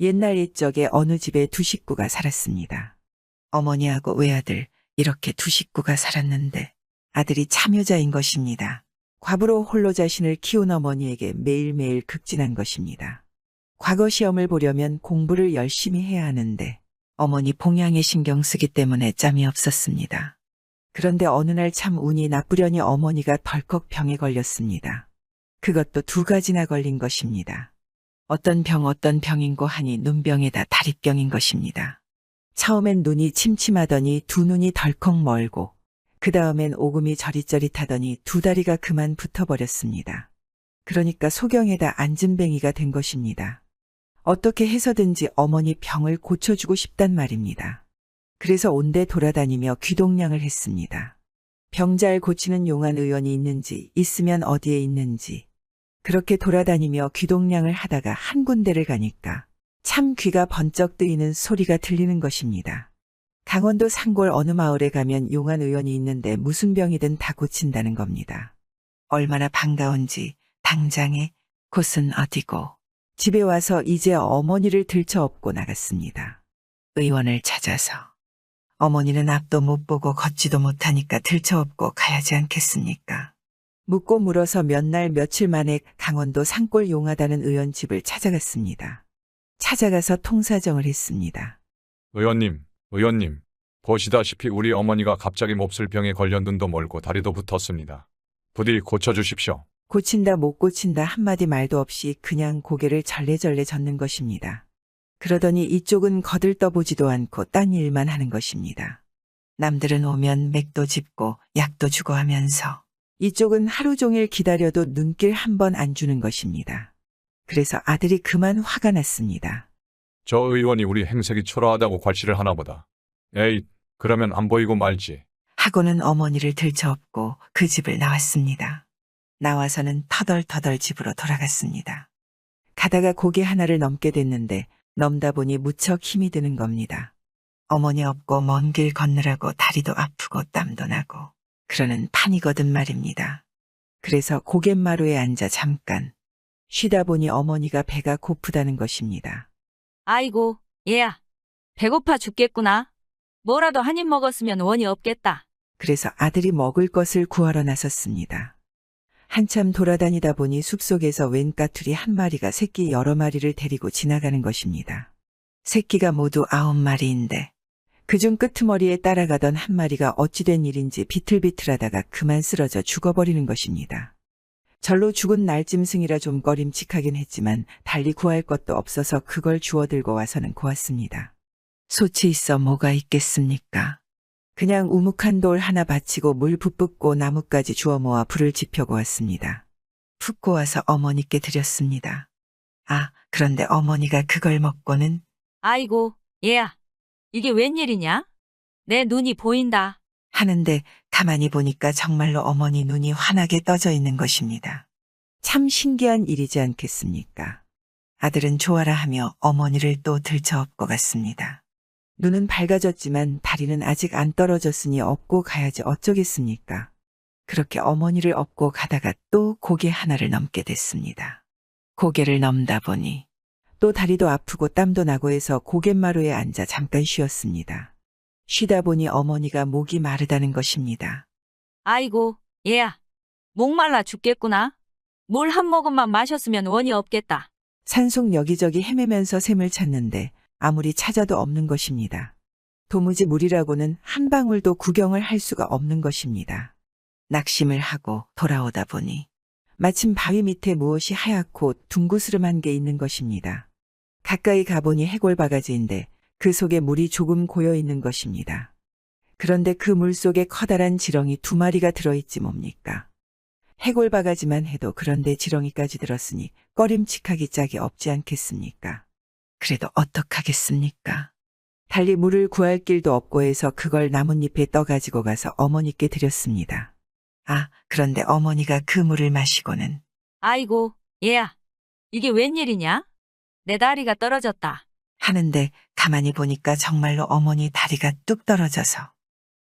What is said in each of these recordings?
옛날 옛적에 어느 집에 두 식구가 살았습니다. 어머니하고 외아들 이렇게 두 식구가 살았는데 아들이 참여자인 것입니다. 과부로 홀로 자신을 키운 어머니에게 매일매일 극진한 것입니다. 과거 시험을 보려면 공부를 열심히 해야 하는데 어머니 봉양에 신경 쓰기 때문에 짬이 없었습니다. 그런데 어느 날 참 운이 나쁘려니 어머니가 덜컥 병에 걸렸습니다. 그것도 두 가지나 걸린 것입니다. 어떤 병인고 하니 눈병에다 다리병인 것입니다. 처음엔 눈이 침침하더니 두 눈이 덜컥 멀고 그 다음엔 오금이 저릿저릿하더니 두 다리가 그만 붙어버렸습니다. 그러니까 소경에다 앉은뱅이가 된 것입니다. 어떻게 해서든지 어머니 병을 고쳐주고 싶단 말입니다. 그래서 온데 돌아다니며 귀동냥을 했습니다. 병 잘 고치는 용한 의원이 있는지 있으면 어디에 있는지 그렇게 돌아다니며 귀동냥을 하다가 한 군데를 가니까 참 귀가 번쩍 뜨이는 소리가 들리는 것입니다. 강원도 산골 어느 마을에 가면 용한 의원이 있는데 무슨 병이든 다 고친다는 겁니다. 얼마나 반가운지 당장에 곳은 어디고 집에 와서 이제 어머니를 들쳐업고 나갔습니다. 의원을 찾아서 어머니는 앞도 못 보고 걷지도 못하니까 들쳐업고 가야지 않겠습니까? 묻고 물어서 몇 날 며칠 만에 강원도 산골 용하다는 의원 집을 찾아갔습니다. 찾아가서 통사정을 했습니다. 의원님, 보시다시피 우리 어머니가 갑자기 몹쓸 병에 걸려 눈도 멀고 다리도 붙었습니다. 부디 고쳐주십시오. 고친다 못 고친다 한마디 말도 없이 그냥 고개를 절레절레 젓는 것입니다. 그러더니 이쪽은 거들떠보지도 않고 딴 일만 하는 것입니다. 남들은 오면 맥도 짚고 약도 주고 하면서 이쪽은 하루 종일 기다려도 눈길 한 번 안 주는 것입니다. 그래서 아들이 그만 화가 났습니다. 저 의원이 우리 행색이 초라하다고 괄시를 하나보다. 에이, 그러면 안 보이고 말지. 하고는 어머니를 들쳐업고 그 집을 나왔습니다. 나와서는 터덜터덜 집으로 돌아갔습니다. 가다가 고개 하나를 넘게 됐는데 넘다 보니 무척 힘이 드는 겁니다. 어머니 없고 먼 길 걷느라고 다리도 아프고 땀도 나고 그러는 판이거든 말입니다. 그래서 고갯마루에 앉아 잠깐 쉬다 보니 어머니가 배가 고프다는 것입니다. 아이고, 얘야. 배고파 죽겠구나. 뭐라도 한 입 먹었으면 원이 없겠다. 그래서 아들이 먹을 것을 구하러 나섰습니다. 한참 돌아다니다 보니 숲속에서 웬 까투리 한 마리가 새끼 여러 마리를 데리고 지나가는 것입니다. 새끼가 모두 9마리인데 그중 끄트머리에 따라가던 한 마리가 어찌된 일인지 비틀비틀하다가 그만 쓰러져 죽어버리는 것입니다. 절로 죽은 날짐승이라 좀 꺼림칙하긴 했지만 달리 구할 것도 없어서 그걸 주워 들고 와서는 고았습니다. 솥이 있어 뭐가 있겠습니까? 그냥 우묵한 돌 하나 받치고 물 붓붓고 나뭇가지 주워 모아 불을 지펴 고았습니다. 푹 고아서 어머니께 드렸습니다. 아, 그런데 어머니가 그걸 먹고는 아이고, 얘야. 이게 웬일이냐? 내 눈이 보인다. 하는데 가만히 보니까 정말로 어머니 눈이 환하게 떠져 있는 것입니다. 참 신기한 일이지 않겠습니까? 아들은 좋아라 하며 어머니를 또 들쳐업고 갔습니다. 눈은 밝아졌지만 다리는 아직 안 떨어졌으니 업고 가야지 어쩌겠습니까? 그렇게 어머니를 업고 가다가 또 고개 하나를 넘게 됐습니다. 고개를 넘다 보니 또 다리도 아프고 땀도 나고 해서 고갯마루에 앉아 잠깐 쉬었습니다. 쉬다 보니 어머니가 목이 마르다는 것입니다. 아이고, 얘야. 목말라 죽겠구나. 물 한 모금만 마셨으면 원이 없겠다. 산속 여기저기 헤매면서 샘을 찾는데 아무리 찾아도 없는 것입니다. 도무지 물이라고는 한 방울도 구경을 할 수가 없는 것입니다. 낙심을 하고 돌아오다 보니 마침 바위 밑에 무엇이 하얗고 둥구스름한 게 있는 것입니다. 가까이 가보니 해골바가지인데 그 속에 물이 조금 고여 있는 것입니다. 그런데 그 물 속에 커다란 지렁이 2마리가 들어있지 뭡니까? 해골바가지만 해도 그런데 지렁이까지 들었으니 꺼림칙하기 짝이 없지 않겠습니까? 그래도 어떡하겠습니까? 달리 물을 구할 길도 없고 해서 그걸 나뭇잎에 떠가지고 가서 어머니께 드렸습니다. 아, 그런데 어머니가 그 물을 마시고는 아이고, 얘야. 이게 웬일이냐? 내 다리가 떨어졌다. 하는데 가만히 보니까 정말로 어머니 다리가 뚝 떨어져서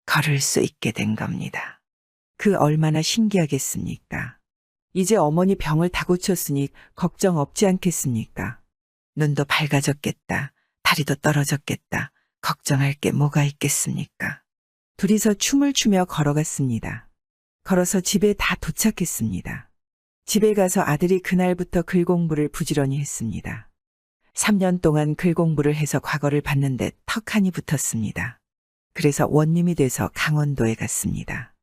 걸을 수 있게 된 겁니다. 그 얼마나 신기하겠습니까? 이제 어머니 병을 다 고쳤으니 걱정 없지 않겠습니까? 눈도 밝아졌겠다. 다리도 떨어졌겠다. 걱정할 게 뭐가 있겠습니까? 둘이서 춤을 추며 걸어갔습니다. 걸어서 집에 다 도착했습니다. 집에 가서 아들이 그날부터 글 공부를 부지런히 했습니다. 3년 동안 글 공부를 해서 과거를 봤는데 턱하니 붙었습니다. 그래서 원님이 돼서 강원도에 갔습니다.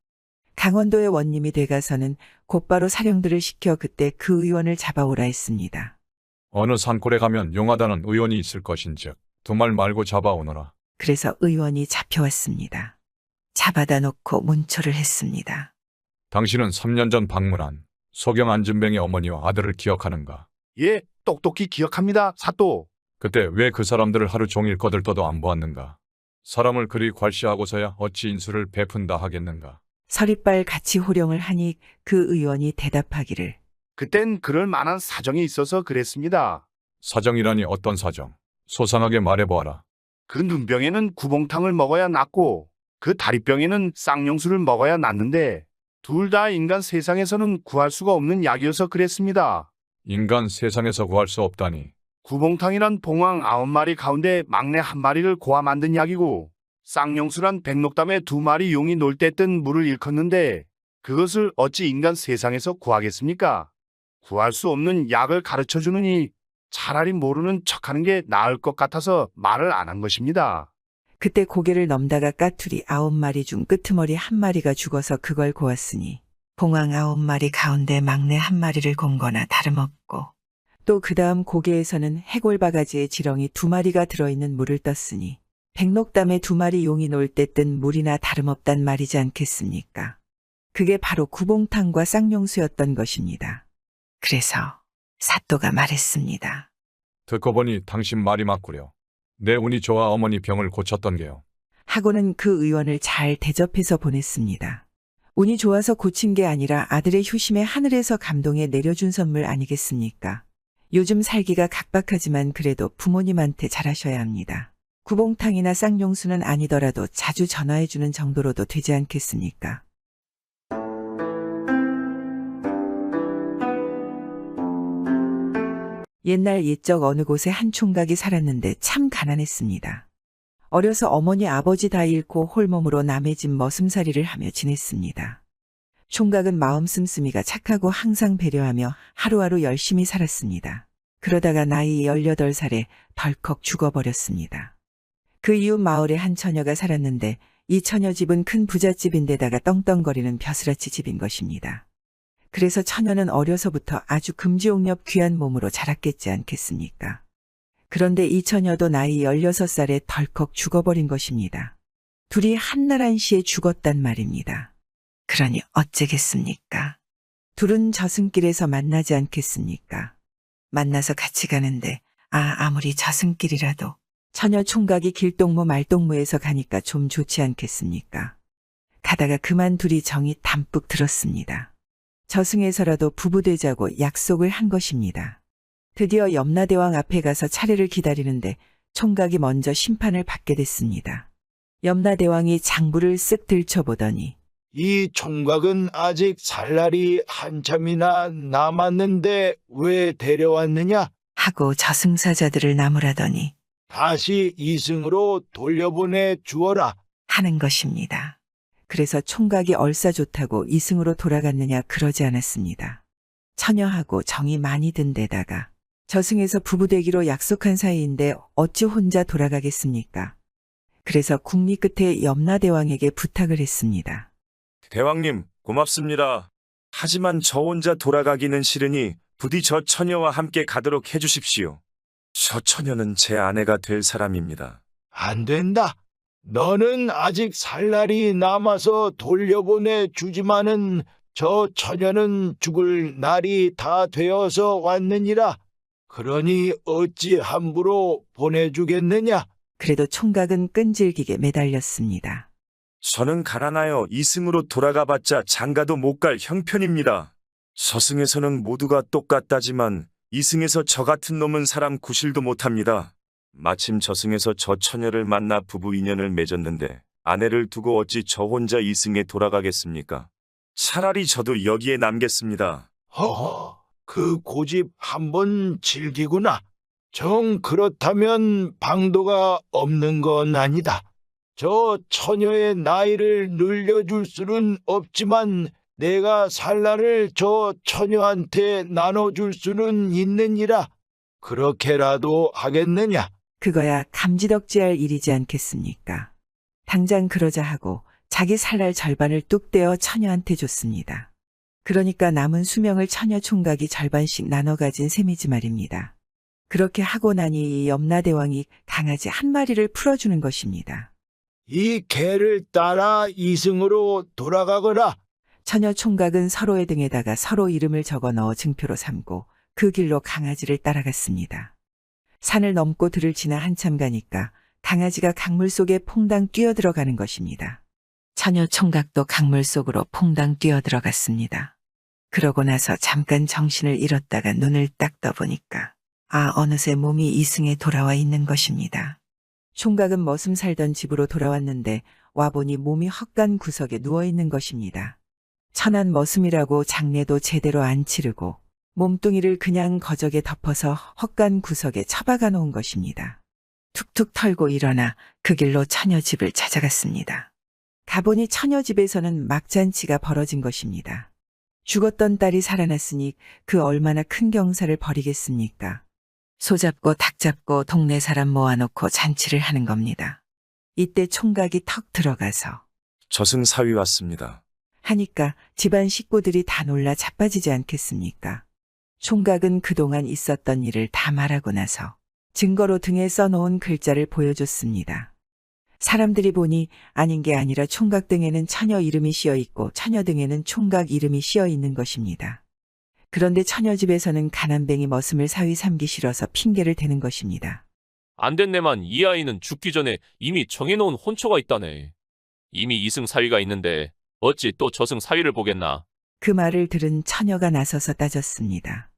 강원도에 원님이 돼 가서는 곧바로 사령들을 시켜 그때 그 의원을 잡아오라 했습니다. 어느 산골에 가면 용하다는 의원이 있을 것인즉 두 말 말고 잡아오너라. 그래서 의원이 잡혀왔습니다. 잡아다 놓고 문초를 했습니다. 당신은 3년 전 방문한 소경 안진뱅의 어머니와 아들을 기억하는가? 예, 똑똑히 기억합니다, 사또. 그때 왜 그 사람들을 하루 종일 거들떠도 안 보았는가? 사람을 그리 괄시하고서야 어찌 인수를 베푼다 하겠는가? 서리빨 같이 호령을 하니 그 의원이 대답하기를 그땐 그럴 만한 사정이 있어서 그랬습니다. 사정이라니 어떤 사정? 소상하게 말해보아라. 그 눈병에는 구봉탕을 먹어야 낫고 그 다리병에는 쌍용수를 먹어야 낫는데 둘 다 인간 세상에서는 구할 수가 없는 약이어서 그랬습니다. 인간 세상에서 구할 수 없다니. 구봉탕이란 봉황 9마리 가운데 막내 1마리를 고아 만든 약이고 쌍용수란 백록담에 2마리 용이 놀 때 뜬 물을 일컫는데 그것을 어찌 인간 세상에서 구하겠습니까? 구할 수 없는 약을 가르쳐 주느니 차라리 모르는 척하는 게 나을 것 같아서 말을 안 한 것입니다. 그때 고개를 넘다가 까투리 9마리 중 끄트머리 1마리가 죽어서 그걸 고았으니 봉황 9마리 가운데 막내 1마리를 곤 거나 다름없고 또 그 다음 고개에서는 해골바가지의 지렁이 2마리가 들어있는 물을 떴으니 백록담에 2마리 용이 놀 때 뜬 물이나 다름없단 말이지 않겠습니까? 그게 바로 구봉탕과 쌍용수였던 것입니다. 그래서 사또가 말했습니다. 듣고 보니 당신 말이 맞구려. 내 운이 좋아 어머니 병을 고쳤던 게요. 하고는 그 의원을 잘 대접해서 보냈습니다. 운이 좋아서 고친 게 아니라 아들의 효심에 하늘에서 감동에 내려준 선물 아니겠습니까? 요즘 살기가 각박하지만 그래도 부모님한테 잘하셔야 합니다. 구봉탕이나 쌍용수는 아니더라도 자주 전화해주는 정도로도 되지 않겠습니까? 옛날 옛적 어느 곳에 한 총각이 살았는데 참 가난했습니다. 어려서 어머니 아버지 다 잃고 홀몸으로 남의 집 머슴살이를 하며 지냈습니다. 총각은 마음 씀씀이가 착하고 항상 배려하며 하루하루 열심히 살았습니다. 그러다가 나이 18살에 덜컥 죽어버렸습니다. 그 이웃 마을에 한 처녀가 살았는데 이 처녀 집은 큰 부잣집인데다가 떵떵거리는 벼슬아치 집인 것입니다. 그래서 처녀는 어려서부터 아주 금지옥렵 귀한 몸으로 자랐겠지 않겠습니까? 그런데 이 처녀도 나이 16살에 덜컥 죽어버린 것입니다. 둘이 한날 한시에 죽었단 말입니다. 그러니 어쩌겠습니까? 둘은 저승길에서 만나지 않겠습니까? 만나서 같이 가는데 아무리 저승길이라도 처녀 총각이 길동무 말동무에서 가니까 좀 좋지 않겠습니까? 가다가 그만 둘이 정이 담뿍 들었습니다. 저승에서라도 부부되자고 약속을 한 것입니다. 드디어 염라대왕 앞에 가서 차례를 기다리는데 총각이 먼저 심판을 받게 됐습니다. 염라대왕이 장부를 쓱 들춰보더니 이 총각은 아직 살 날이 한참이나 남았는데 왜 데려왔느냐? 하고 저승사자들을 나무라더니 다시 이승으로 돌려보내 주어라. 하는 것입니다. 그래서 총각이 얼싸 좋다고 이승으로 돌아갔느냐 그러지 않았습니다. 처녀하고 정이 많이 든 데다가 저승에서 부부되기로 약속한 사이인데 어찌 혼자 돌아가겠습니까? 그래서 국리 끝에 염라대왕에게 부탁을 했습니다. 대왕님, 고맙습니다. 하지만 저 혼자 돌아가기는 싫으니 부디 저 처녀와 함께 가도록 해주십시오. 저 처녀는 제 아내가 될 사람입니다. 안 된다. 너는 아직 살 날이 남아서 돌려보내 주지만은 저 처녀는 죽을 날이 다 되어서 왔느니라. 그러니 어찌 함부로 보내주겠느냐? 그래도 총각은 끈질기게 매달렸습니다. 저는 가난하여 이승으로 돌아가봤자 장가도 못 갈 형편입니다. 서승에서는 모두가 똑같다지만 이승에서 저 같은 놈은 사람 구실도 못합니다. 마침 저승에서 저 처녀를 만나 부부 인연을 맺었는데 아내를 두고 어찌 저 혼자 이승에 돌아가겠습니까? 차라리 저도 여기에 남겠습니다. 허허, 그 고집 한번 즐기구나. 정 그렇다면 방도가 없는 건 아니다. 저 처녀의 나이를 늘려줄 수는 없지만 내가 살 날을 저 처녀한테 나눠줄 수는 있느니라. 그렇게라도 하겠느냐? 그거야 감지덕지할 일이지 않겠습니까? 당장 그러자 하고 자기 살날 절반을 뚝 떼어 처녀한테 줬습니다. 그러니까 남은 수명을 처녀 총각이 절반씩 나눠 가진 셈이지 말입니다. 그렇게 하고 나니 이 염라대왕이 강아지 한 마리를 풀어주는 것입니다. 이 개를 따라 이승으로 돌아가거라. 처녀 총각은 서로의 등에다가 서로 이름을 적어 넣어 증표로 삼고 그 길로 강아지를 따라갔습니다. 산을 넘고 들을 지나 한참 가니까 강아지가 강물 속에 퐁당 뛰어들어가는 것입니다. 처녀 총각도 강물 속으로 퐁당 뛰어들어갔습니다. 그러고 나서 잠깐 정신을 잃었다가 눈을 딱 떠보니까 어느새 몸이 이승에 돌아와 있는 것입니다. 총각은 머슴 살던 집으로 돌아왔는데 와보니 몸이 헛간 구석에 누워있는 것입니다. 천한 머슴이라고 장례도 제대로 안 치르고 몸뚱이를 그냥 거적에 덮어서 헛간 구석에 처박아 놓은 것입니다. 툭툭 털고 일어나 그 길로 처녀 집을 찾아갔습니다. 가보니 처녀 집에서는 막잔치가 벌어진 것입니다. 죽었던 딸이 살아났으니 그 얼마나 큰 경사를 벌이겠습니까? 소 잡고 닭 잡고 동네 사람 모아놓고 잔치를 하는 겁니다. 이때 총각이 턱 들어가서 저승사위 왔습니다. 하니까 집안 식구들이 다 놀라 자빠지지 않겠습니까? 총각은 그동안 있었던 일을 다 말하고 나서 증거로 등에 써놓은 글자를 보여줬습니다. 사람들이 보니 아닌 게 아니라 총각 등에는 처녀 이름이 씌어 있고 처녀 등에는 총각 이름이 씌어 있는 것입니다. 그런데 처녀 집에서는 가난뱅이 머슴을 사위 삼기 싫어서 핑계를 대는 것입니다. 안 됐네만 이 아이는 죽기 전에 이미 정해놓은 혼처가 있다네. 이미 이승 사위가 있는데 어찌 또 저승 사위를 보겠나. 그 말을 들은 처녀가 나서서 따졌습니다.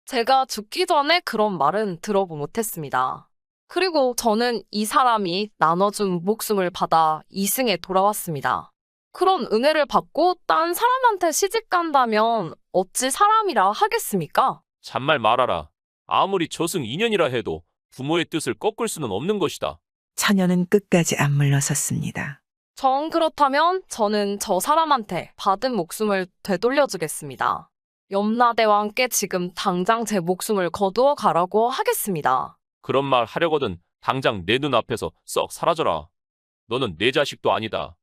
제가 죽기 전에 그런 말은 들어보 못했습니다. 그리고 저는 이 사람이 나눠준 목숨을 받아 이승에 돌아왔습니다. 그런 은혜를 받고 딴 사람한테 시집 간다면 어찌 사람이라 하겠습니까? 잔말 말아라. 아무리 저승 인연이라 해도 부모의 뜻을 꺾을 수는 없는 것이다. 처녀는 끝까지 안 물러섰습니다. 정 그렇다면 저는 저 사람한테 받은 목숨을 되돌려주겠습니다. 염라대왕께 지금 당장 제 목숨을 거두어 가라고 하겠습니다. 그런 말 하려거든 당장 내 눈앞에서 썩 사라져라. 너는 내 자식도 아니다.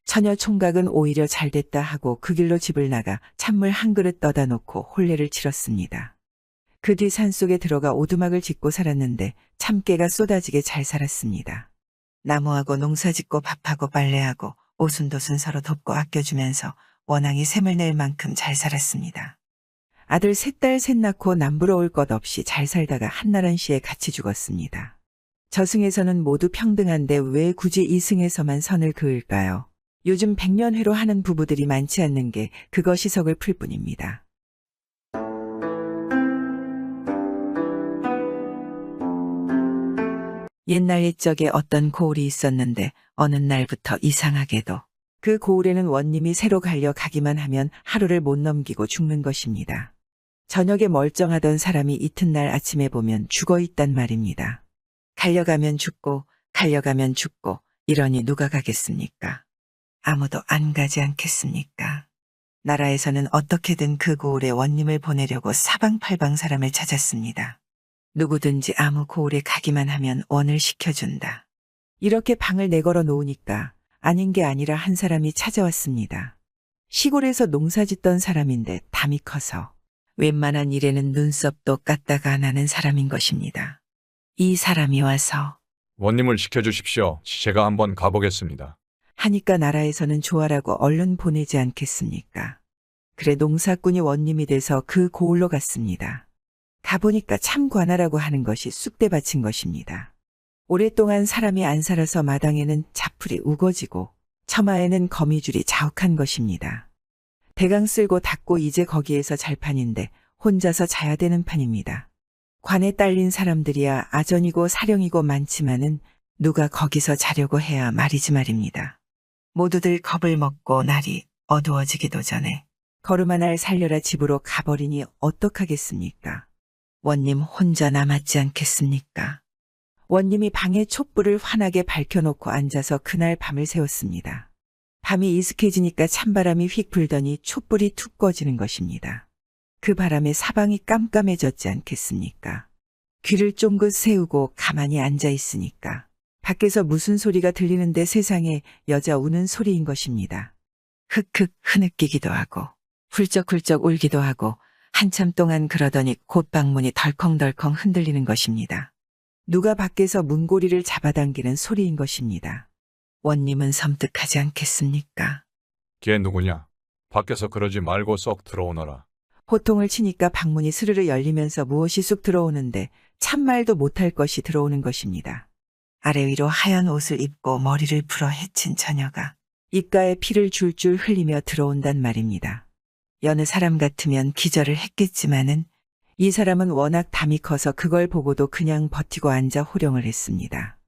처녀 총각은 오히려 잘됐다 하고 그 길로 집을 나가 찬물 한 그릇 떠다 놓고 혼례를 치렀습니다. 그 뒤 산속에 들어가 오두막을 짓고 살았는데 참깨가 쏟아지게 잘 살았습니다. 나무하고 농사 짓고 밥하고 빨래하고 오순도순 서로 돕고 아껴주면서 원앙이 샘을 낼 만큼 잘 살았습니다. 아들 셋 딸 셋 낳고 남부러 올 것 없이 잘 살다가 한나란 시에 같이 죽었습니다. 저승에서는 모두 평등한데 왜 굳이 이승에서만 선을 그을까요? 요즘 백년회로 하는 부부들이 많지 않는 게 그것이 석을 풀 뿐입니다. 옛날 옛적에 어떤 고을이 있었는데 어느 날부터 이상하게도 그 고을에는 원님이 새로 갈려 가기만 하면 하루를 못 넘기고 죽는 것입니다. 저녁에 멀쩡하던 사람이 이튿날 아침에 보면 죽어 있단 말입니다. 갈려가면 죽고 갈려가면 죽고 이러니 누가 가겠습니까? 아무도 안 가지 않겠습니까? 나라에서는 어떻게든 그 고을에 원님을 보내려고 사방팔방 사람을 찾았습니다. 누구든지 아무 고을에 가기만 하면 원을 시켜준다. 이렇게 방을 내걸어 놓으니까 아닌 게 아니라 한 사람이 찾아왔습니다. 시골에서 농사 짓던 사람인데 담이 커서 웬만한 일에는 눈썹도 깠다가 안 하는 사람인 것입니다. 이 사람이 와서 원님을 시켜주십시오. 제가 한번 가보겠습니다. 하니까 나라에서는 좋아라고 얼른 보내지 않겠습니까? 그래 농사꾼이 원님이 돼서 그 고을로 갔습니다. 가보니까 참 관아라고 하는 것이 쑥대밭인 것입니다. 오랫동안 사람이 안 살아서 마당에는 자풀이 우거지고 처마에는 거미줄이 자욱한 것입니다. 대강 쓸고 닦고 이제 거기에서 잘판인데 혼자서 자야 되는 판입니다. 관에 딸린 사람들이야 아전이고 사령이고 많지만은 누가 거기서 자려고 해야 말이지 말입니다. 모두들 겁을 먹고 날이 어두워지기도 전에 걸음 하나를 살려라 집으로 가버리니 어떡하겠습니까? 원님 혼자 남았지 않겠습니까? 원님이 방에 촛불을 환하게 밝혀놓고 앉아서 그날 밤을 새웠습니다. 밤이 이슥해지니까 찬바람이 휙 불더니 촛불이 툭 꺼지는 것입니다. 그 바람에 사방이 깜깜해졌지 않겠습니까? 귀를 쫑긋 세우고 가만히 앉아 있으니까 밖에서 무슨 소리가 들리는데 세상에 여자 우는 소리인 것입니다. 흑흑 흐느끼기도 하고 훌쩍훌쩍 울기도 하고 한참 동안 그러더니 곧 방문이 덜컹덜컹 흔들리는 것입니다. 누가 밖에서 문고리를 잡아당기는 소리인 것입니다. 원님은 섬뜩하지 않겠습니까? 걔 누구냐? 밖에서 그러지 말고 썩 들어오너라. 호통을 치니까 방문이 스르르 열리면서 무엇이 쑥 들어오는데 참말도 못할 것이 들어오는 것입니다. 아래 위로 하얀 옷을 입고 머리를 풀어 헤친 처녀가 입가에 피를 줄줄 흘리며 들어온단 말입니다. 여느 사람 같으면 기절을 했겠지만은 이 사람은 워낙 담이 커서 그걸 보고도 그냥 버티고 앉아 호령을 했습니다.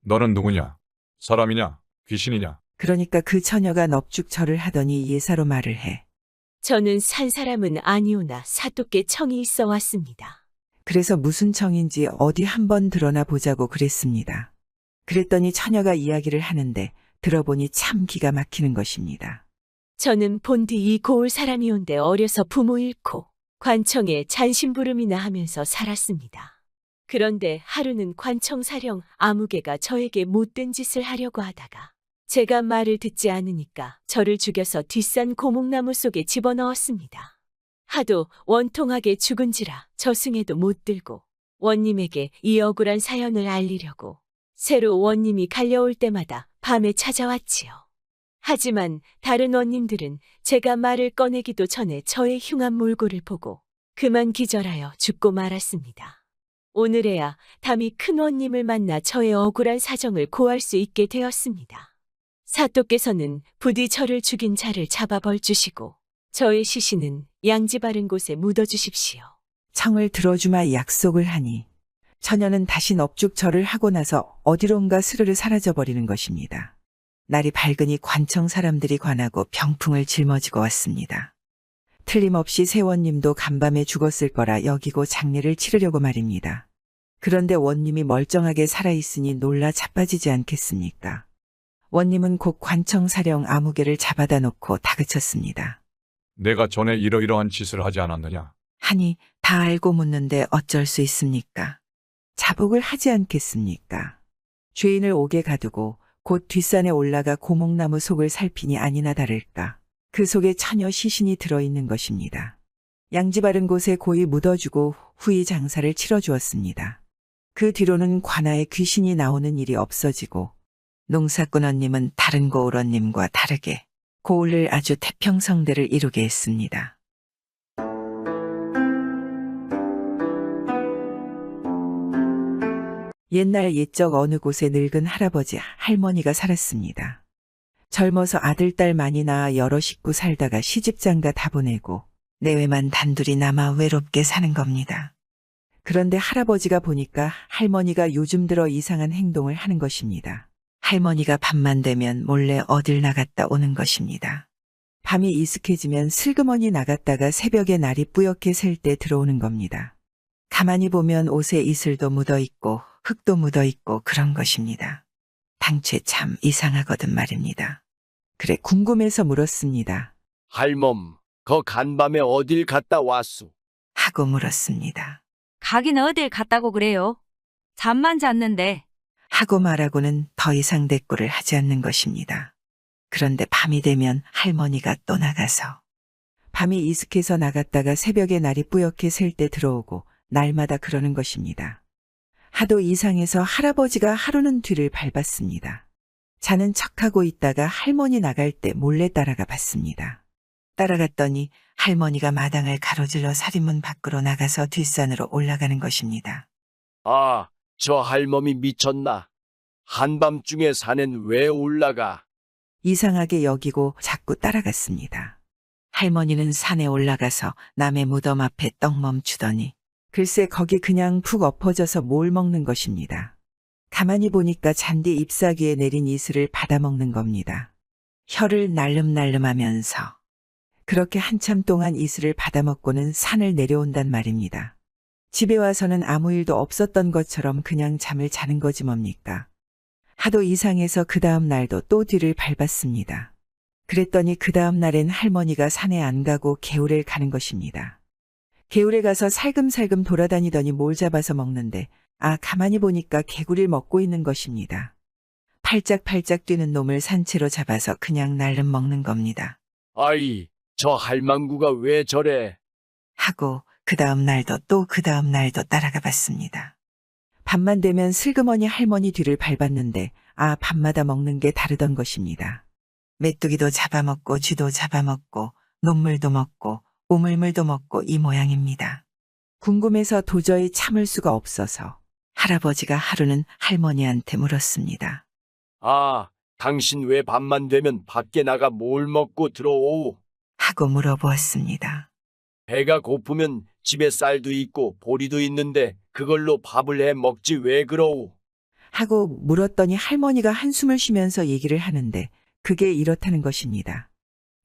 너는 누구냐? 사람이냐? 귀신이냐? 그러니까 그 처녀가 넙죽 절을 하더니 예사로 말을 해. 저는 산 사람은 아니오나 사토께 청이 있어 왔습니다. 그래서 무슨 청인지 어디 한번 드러나 보자고 그랬습니다. 그랬더니 처녀가 이야기를 하는데 들어보니 참 기가 막히는 것입니다. 저는 본디 이 고을 사람이온데 어려서 부모 잃고 관청에 잔심부름이나 하면서 살았습니다. 그런데 하루는 관청 사령 아무개가 저에게 못된 짓을 하려고 하다가 제가 말을 듣지 않으니까 저를 죽여서 뒷산 고목나무 속에 집어넣었습니다. 하도 원통하게 죽은지라 저승에도 못 들고 원님에게 이 억울한 사연을 알리려고 새로 원님이 갈려올 때마다 밤에 찾아왔지요. 하지만 다른 원님들은 제가 말을 꺼내기도 전에 저의 흉한 몰골을 보고 그만 기절하여 죽고 말았습니다. 오늘에야 담이 큰 원님을 만나 저의 억울한 사정을 고할 수 있게 되었습니다. 사또께서는 부디 저를 죽인 자를 잡아 벌주시고 저의 시신은 양지 바른 곳에 묻어주십시오. 청을 들어주마 약속을 하니 처녀는 다시 넙죽 절을 하고 나서 어디론가 스르르 사라져버리는 것입니다. 날이 밝으니 관청 사람들이 관하고 병풍을 짊어지고 왔습니다. 틀림없이 세원님도 간밤에 죽었을 거라 여기고 장례를 치르려고 말입니다. 그런데 원님이 멀쩡하게 살아있으니 놀라 자빠지지 않겠습니까? 원님은 곧 관청 사령 아무개를 잡아다 놓고 다그쳤습니다. 내가 전에 이러이러한 짓을 하지 않았느냐? 하니 다 알고 묻는데 어쩔 수 있습니까? 자복을 하지 않겠습니까? 죄인을 옥에 가두고 곧 뒷산에 올라가 고목나무 속을 살피니 아니나 다를까. 그 속에 처녀 시신이 들어있는 것입니다. 양지 바른 곳에 고이 묻어주고 후이 장사를 치러주었습니다. 그 뒤로는 관아에 귀신이 나오는 일이 없어지고 농사꾼언님은 다른 고을언님과 다르게 고을을 아주 태평성대를 이루게 했습니다. 옛날 옛적 어느 곳에 늙은 할아버지 할머니가 살았습니다. 젊어서 아들 딸 많이 낳아 여러 식구 살다가 시집장가 다 보내고 내외만 단둘이 남아 외롭게 사는 겁니다. 그런데 할아버지가 보니까 할머니가 요즘 들어 이상한 행동을 하는 것입니다. 할머니가 밤만 되면 몰래 어딜 나갔다 오는 것입니다. 밤이 이슥해지면 슬그머니 나갔다가 새벽에 날이 뿌옇게 셀 때 들어오는 겁니다. 가만히 보면 옷에 이슬도 묻어있고 흙도 묻어있고 그런 것입니다. 당최 참 이상하거든 말입니다. 그래 궁금해서 물었습니다. 할멈, 거 간밤에 어딜 갔다 왔소? 하고 물었습니다. 가긴 어딜 갔다고 그래요? 잠만 잤는데. 하고 말하고는 더 이상 대꾸를 하지 않는 것입니다. 그런데 밤이 되면 할머니가 또 나가서 밤이 이슥해서 나갔다가 새벽에 날이 뿌옇게 셀 때 들어오고 날마다 그러는 것입니다. 하도 이상해서 할아버지가 하루는 뒤를 밟았습니다. 자는 척하고 있다가 할머니 나갈 때 몰래 따라가 봤습니다. 따라갔더니 할머니가 마당을 가로질러 살인문 밖으로 나가서 뒷산으로 올라가는 것입니다. 아, 저 할멈이 미쳤나? 한밤중에 산엔 왜 올라가? 이상하게 여기고 자꾸 따라갔습니다. 할머니는 산에 올라가서 남의 무덤 앞에 떡 멈추더니 글쎄 거기 그냥 푹 엎어져서 뭘 먹는 것입니다. 가만히 보니까 잔디 잎사귀에 내린 이슬을 받아먹는 겁니다. 혀를 날름날름하면서 그렇게 한참 동안 이슬을 받아먹고는 산을 내려온단 말입니다. 집에 와서는 아무 일도 없었던 것처럼 그냥 잠을 자는 거지 뭡니까. 하도 이상해서 그 다음 날도 또 뒤를 밟았습니다. 그랬더니 그 다음 날엔 할머니가 산에 안 가고 개울에 가는 것입니다. 개울에 가서 살금살금 돌아다니더니 뭘 잡아서 먹는데 가만히 보니까 개구리를 먹고 있는 것입니다. 팔짝팔짝 뛰는 놈을 산채로 잡아서 그냥 날름 먹는 겁니다. 아이, 저 할망구가 왜 저래? 하고 그 다음 날도 또 그 다음 날도 따라가 봤습니다. 밤만 되면 슬그머니 할머니 뒤를 밟았는데 밤마다 먹는 게 다르던 것입니다. 메뚜기도 잡아먹고 쥐도 잡아먹고 녹물도 먹고 우물물도 먹고 이 모양입니다. 궁금해서 도저히 참을 수가 없어서 할아버지가 하루는 할머니한테 물었습니다. 당신 왜 밤만 되면 밖에 나가 뭘 먹고 들어오우? 하고 물어보았습니다. 배가 고프면 집에 쌀도 있고 보리도 있는데 그걸로 밥을 해 먹지 왜 그러우? 하고 물었더니 할머니가 한숨을 쉬면서 얘기를 하는데 그게 이렇다는 것입니다.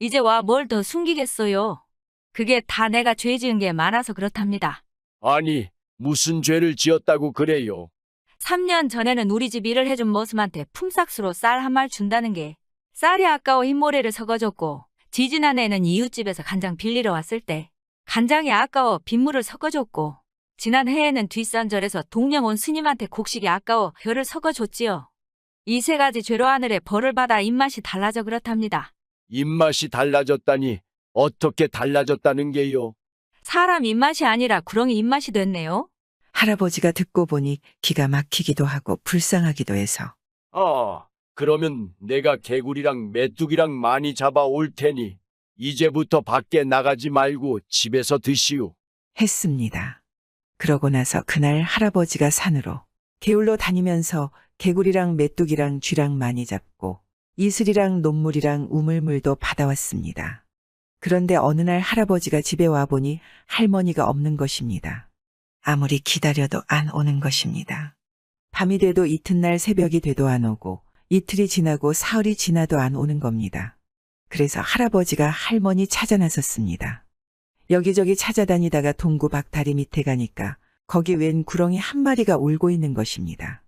이제 와 뭘 더 숨기겠어요. 그게 다 내가 죄 지은 게 많아서 그렇답니다. 아니, 무슨 죄를 지었다고 그래요? 3년 전에는 우리 집 일을 해준 모습한테 품삯으로 쌀 한 말 준다는 게 쌀이 아까워 흰모래를 섞어줬고 지지난해에는 이웃집에서 간장 빌리러 왔을 때 간장이 아까워 빗물을 섞어줬고 지난해에는 뒷산절에서 동령 온 스님한테 곡식이 아까워 혀를 섞어줬지요. 이 3가지 죄로 하늘에 벌을 받아 입맛이 달라져 그렇답니다. 입맛이 달라졌다니 어떻게 달라졌다는 게요? 사람 입맛이 아니라 구렁이 입맛이 됐네요. 할아버지가 듣고 보니 기가 막히기도 하고 불쌍하기도 해서 그러면 내가 개구리랑 메뚜기랑 많이 잡아올 테니 이제부터 밖에 나가지 말고 집에서 드시오. 했습니다. 그러고 나서 그날 할아버지가 산으로 개울로 다니면서 개구리랑 메뚜기랑 쥐랑 많이 잡고 이슬이랑 녹물이랑 우물물도 받아왔습니다. 그런데 어느 날 할아버지가 집에 와보니 할머니가 없는 것입니다. 아무리 기다려도 안 오는 것입니다. 밤이 돼도 이튿날 새벽이 돼도 안 오고 이틀이 지나고 사흘이 지나도 안 오는 겁니다. 그래서 할아버지가 할머니 찾아 나섰습니다. 여기저기 찾아다니다가 동구 박다리 밑에 가니까 거기 웬 구렁이 한 마리가 울고 있는 것입니다.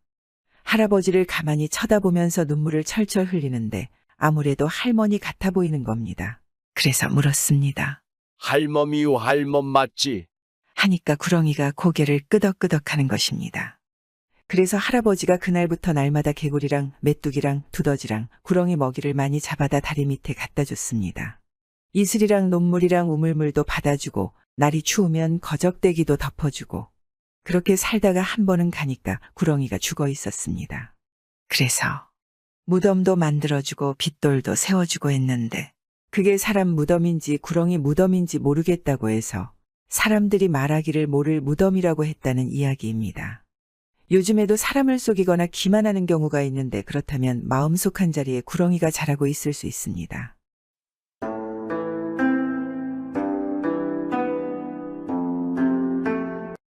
할아버지를 가만히 쳐다보면서 눈물을 철철 흘리는데 아무래도 할머니 같아 보이는 겁니다. 그래서 물었습니다. 할멈이요, 할멈 맞지? 하니까 구렁이가 고개를 끄덕끄덕 하는 것입니다. 그래서 할아버지가 그날부터 날마다 개구리랑 메뚜기랑 두더지랑 구렁이 먹이를 많이 잡아다 다리 밑에 갖다 줬습니다. 이슬이랑 녹물이랑 우물물도 받아주고 날이 추우면 거적대기도 덮어주고 그렇게 살다가 한 번은 가니까 구렁이가 죽어 있었습니다. 그래서 무덤도 만들어주고 빗돌도 세워주고 했는데 그게 사람 무덤인지 구렁이 무덤인지 모르겠다고 해서 사람들이 말하기를 모를 무덤이라고 했다는 이야기입니다. 요즘에도 사람을 속이거나 기만하는 경우가 있는데 그렇다면 마음속 한자리에 구렁이가 자라고 있을 수 있습니다.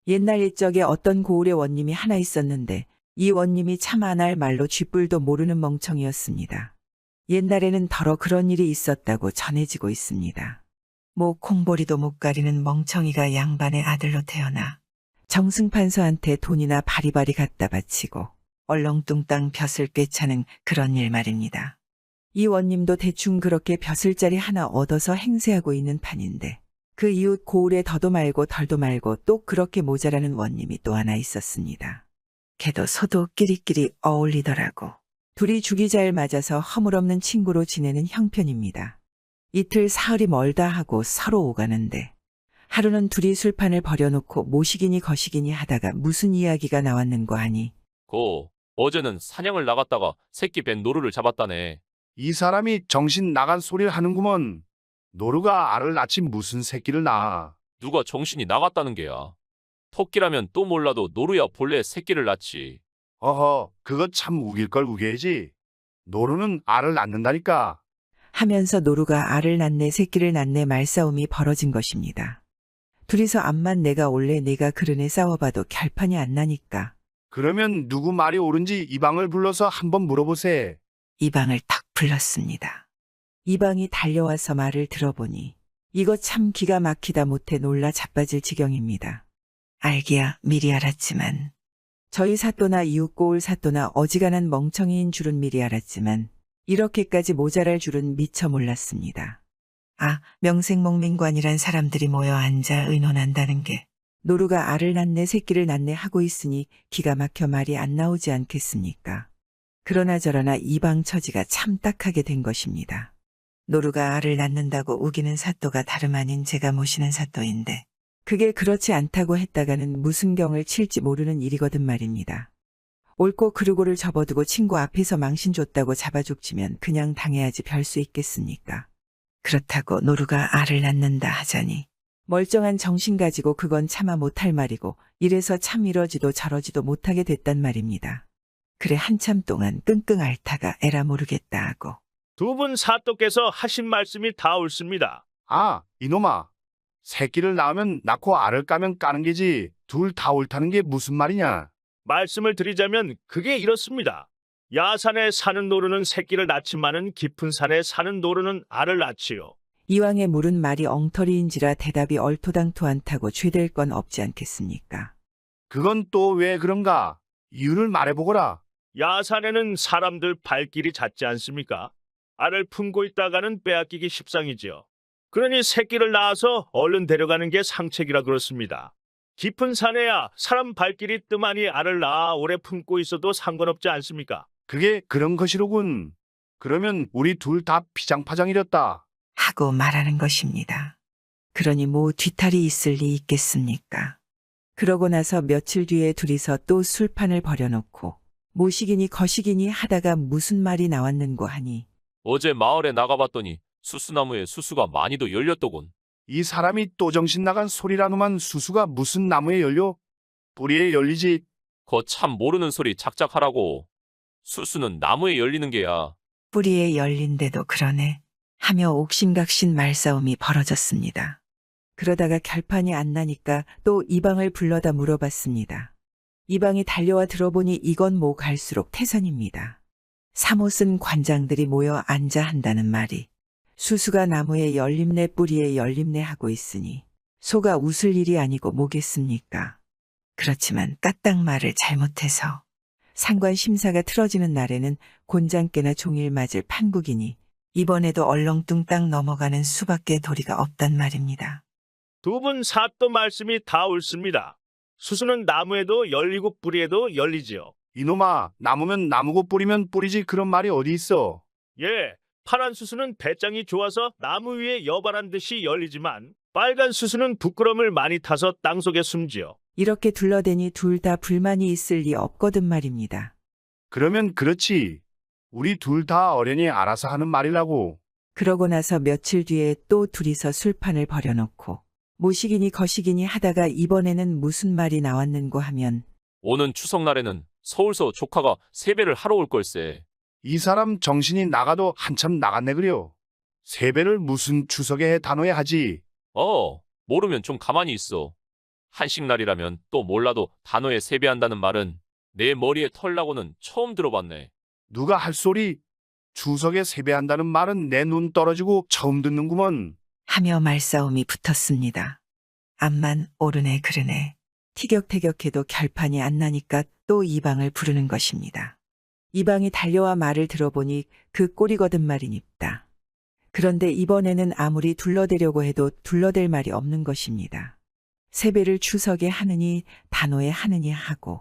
옛날 옛적에 어떤 고을의 원님이 하나 있었는데 이 원님이 참 안 할 말로 쥐뿔도 모르는 멍청이였습니다. 옛날에는 더러 그런 일이 있었다고 전해지고 있습니다. 콩보리도 못 가리는 멍청이가 양반의 아들로 태어나 정승판서한테 돈이나 바리바리 갖다 바치고 얼렁뚱땅 벼슬 꿰차는 그런 일 말입니다. 이 원님도 대충 그렇게 벼슬자리 하나 얻어서 행세하고 있는 판인데 그 이웃 고을에 더도 말고 덜도 말고 또 그렇게 모자라는 원님이 또 하나 있었습니다. 걔도 소도 끼리끼리 어울리더라고. 둘이 죽이 잘 맞아서 허물없는 친구로 지내는 형편입니다. 이틀 사흘이 멀다 하고 서로 오가는데 하루는 둘이 술판을 버려놓고 모시기니 거시기니 하다가 무슨 이야기가 나왔는고 하니 어제는 사냥을 나갔다가 새끼 벤 노루를 잡았다네. 이 사람이 정신 나간 소리를 하는구먼. 노루가 알을 낳지 무슨 새끼를 낳아. 누가 정신이 나갔다는 게야. 토끼라면 또 몰라도 노루야 본래 새끼를 낳지. 어허, 그거 참 우길 걸 우겨야지. 노루는 알을 낳는다니까. 하면서 노루가 알을 낳네 새끼를 낳네 말싸움이 벌어진 것입니다. 둘이서 암만 내가 올래 내가 그르네 싸워봐도 결판이 안 나니까 그러면 누구 말이 옳은지 이방을 불러서 한번 물어보세. 이방을 탁 불렀습니다. 이방이 달려와서 말을 들어보니 이거 참 기가 막히다 못해 놀라 자빠질 지경입니다. 알기야 미리 알았지만 저희 사또나 이웃 고을 사또나 어지간한 멍청이인 줄은 미리 알았지만 이렇게까지 모자랄 줄은 미처 몰랐습니다. 아, 명색목민관이란 사람들이 모여 앉아 의논한다는 게 노루가 알을 낳네 새끼를 낳네 하고 있으니 기가 막혀 말이 안 나오지 않겠습니까? 그러나 저러나 이방 처지가 참 딱하게 된 것입니다. 노루가 알을 낳는다고 우기는 사또가 다름 아닌 제가 모시는 사또인데 그게 그렇지 않다고 했다가는 무슨 경을 칠지 모르는 일이거든 말입니다. 옳고 그르고를 접어두고 친구 앞에서 망신 줬다고 잡아죽치면 그냥 당해야지 별 수 있겠습니까? 그렇다고 노루가 알을 낳는다 하자니 멀쩡한 정신 가지고 그건 차마 못할 말이고 이래서 참 이러지도 저러지도 못하게 됐단 말입니다. 그래 한참 동안 끙끙 앓다가 에라 모르겠다 하고 두 분 사또께서 하신 말씀이 다 옳습니다. 아, 이놈아. 새끼를 낳으면 낳고 알을 까면 까는 게지. 둘 다 옳다는 게 무슨 말이냐? 말씀을 드리자면 그게 이렇습니다. 야산에 사는 노루는 새끼를 낳지만은 깊은 산에 사는 노루는 알을 낳지요. 이왕에 물은 말이 엉터리인지라 대답이 얼토당토 않다고 죄될 건 없지 않겠습니까? 그건 또 왜 그런가? 이유를 말해보거라. 야산에는 사람들 발길이 잦지 않습니까? 알을 품고 있다가는 빼앗기기 십상이지요. 그러니 새끼를 낳아서 얼른 데려가는 게 상책이라 그렇습니다. 깊은 산에야 사람 발길이 뜸하니 알을 낳아 오래 품고 있어도 상관없지 않습니까? 그게 그런 것이로군. 그러면 우리 둘 다 피장파장이렸다. 하고 말하는 것입니다. 그러니 뭐 뒤탈이 있을 리 있겠습니까? 그러고 나서 며칠 뒤에 둘이서 또 술판을 벌여놓고 모시기니 거시기니 하다가 무슨 말이 나왔는고 하니 어제 마을에 나가봤더니 수수나무에 수수가 많이도 열렸더군. 이 사람이 또 정신 나간 소리라노만 수수가 무슨 나무에 열려? 뿌리에 열리지. 거 참 모르는 소리 작작하라고. 수수는 나무에 열리는 게야. 뿌리에 열린데도 그러네 하며 옥신각신 말싸움이 벌어졌습니다. 그러다가 결판이 안 나니까 또 이방을 불러다 물어봤습니다. 이방이 달려와 들어보니 이건 뭐 갈수록 태산입니다. 사못은 관장들이 모여 앉아 한다는 말이 수수가 나무에 열림내 뿌리에 열림내 하고 있으니 소가 웃을 일이 아니고 뭐겠습니까? 그렇지만 까딱 말을 잘못해서 상관 심사가 틀어지는 날에는 곤장깨나 종일 맞을 판국이니 이번에도 얼렁뚱땅 넘어가는 수밖에 도리가 없단 말입니다. 두 분 사또 말씀이 다 옳습니다. 수수는 나무에도 열리고 뿌리에도 열리지요. 이놈아, 나무면 나무고 뿌리면 뿌리지 그런 말이 어디 있어? 예, 파란 수수는 배짱이 좋아서 나무 위에 여발한 듯이 열리지만 빨간 수수는 부끄럼을 많이 타서 땅속에 숨지요. 이렇게 둘러대니 둘 다 불만이 있을 리 없거든 말입니다. 그러면 그렇지. 우리 둘 다 어련히 알아서 하는 말이라고. 그러고 나서 며칠 뒤에 또 둘이서 술판을 벌여놓고 모시기니 거시기니 하다가 이번에는 무슨 말이 나왔는고 하면 오는 추석날에는 서울서 조카가 세배를 하러 올 걸세. 이 사람 정신이 나가도 한참 나갔네 그려. 세배를 무슨 추석에 단호에 하지. 모르면 좀 가만히 있어. 한식날이라면 또 몰라도 단오에 세배한다는 말은 내 머리에 털나고는 처음 들어봤네. 누가 할 소리? 추석에 세배한다는 말은 내 눈 떨어지고 처음 듣는구먼. 하며 말싸움이 붙었습니다. 암만 오르네 그르네 티격태격해도 결판이 안 나니까 또 이방을 부르는 것입니다. 이방이 달려와 말을 들어보니 그 꼴이거든 말이니까. 그런데 이번에는 아무리 둘러대려고 해도 둘러댈 말이 없는 것입니다. 세배를 추석에 하느니 단오에 하느니 하고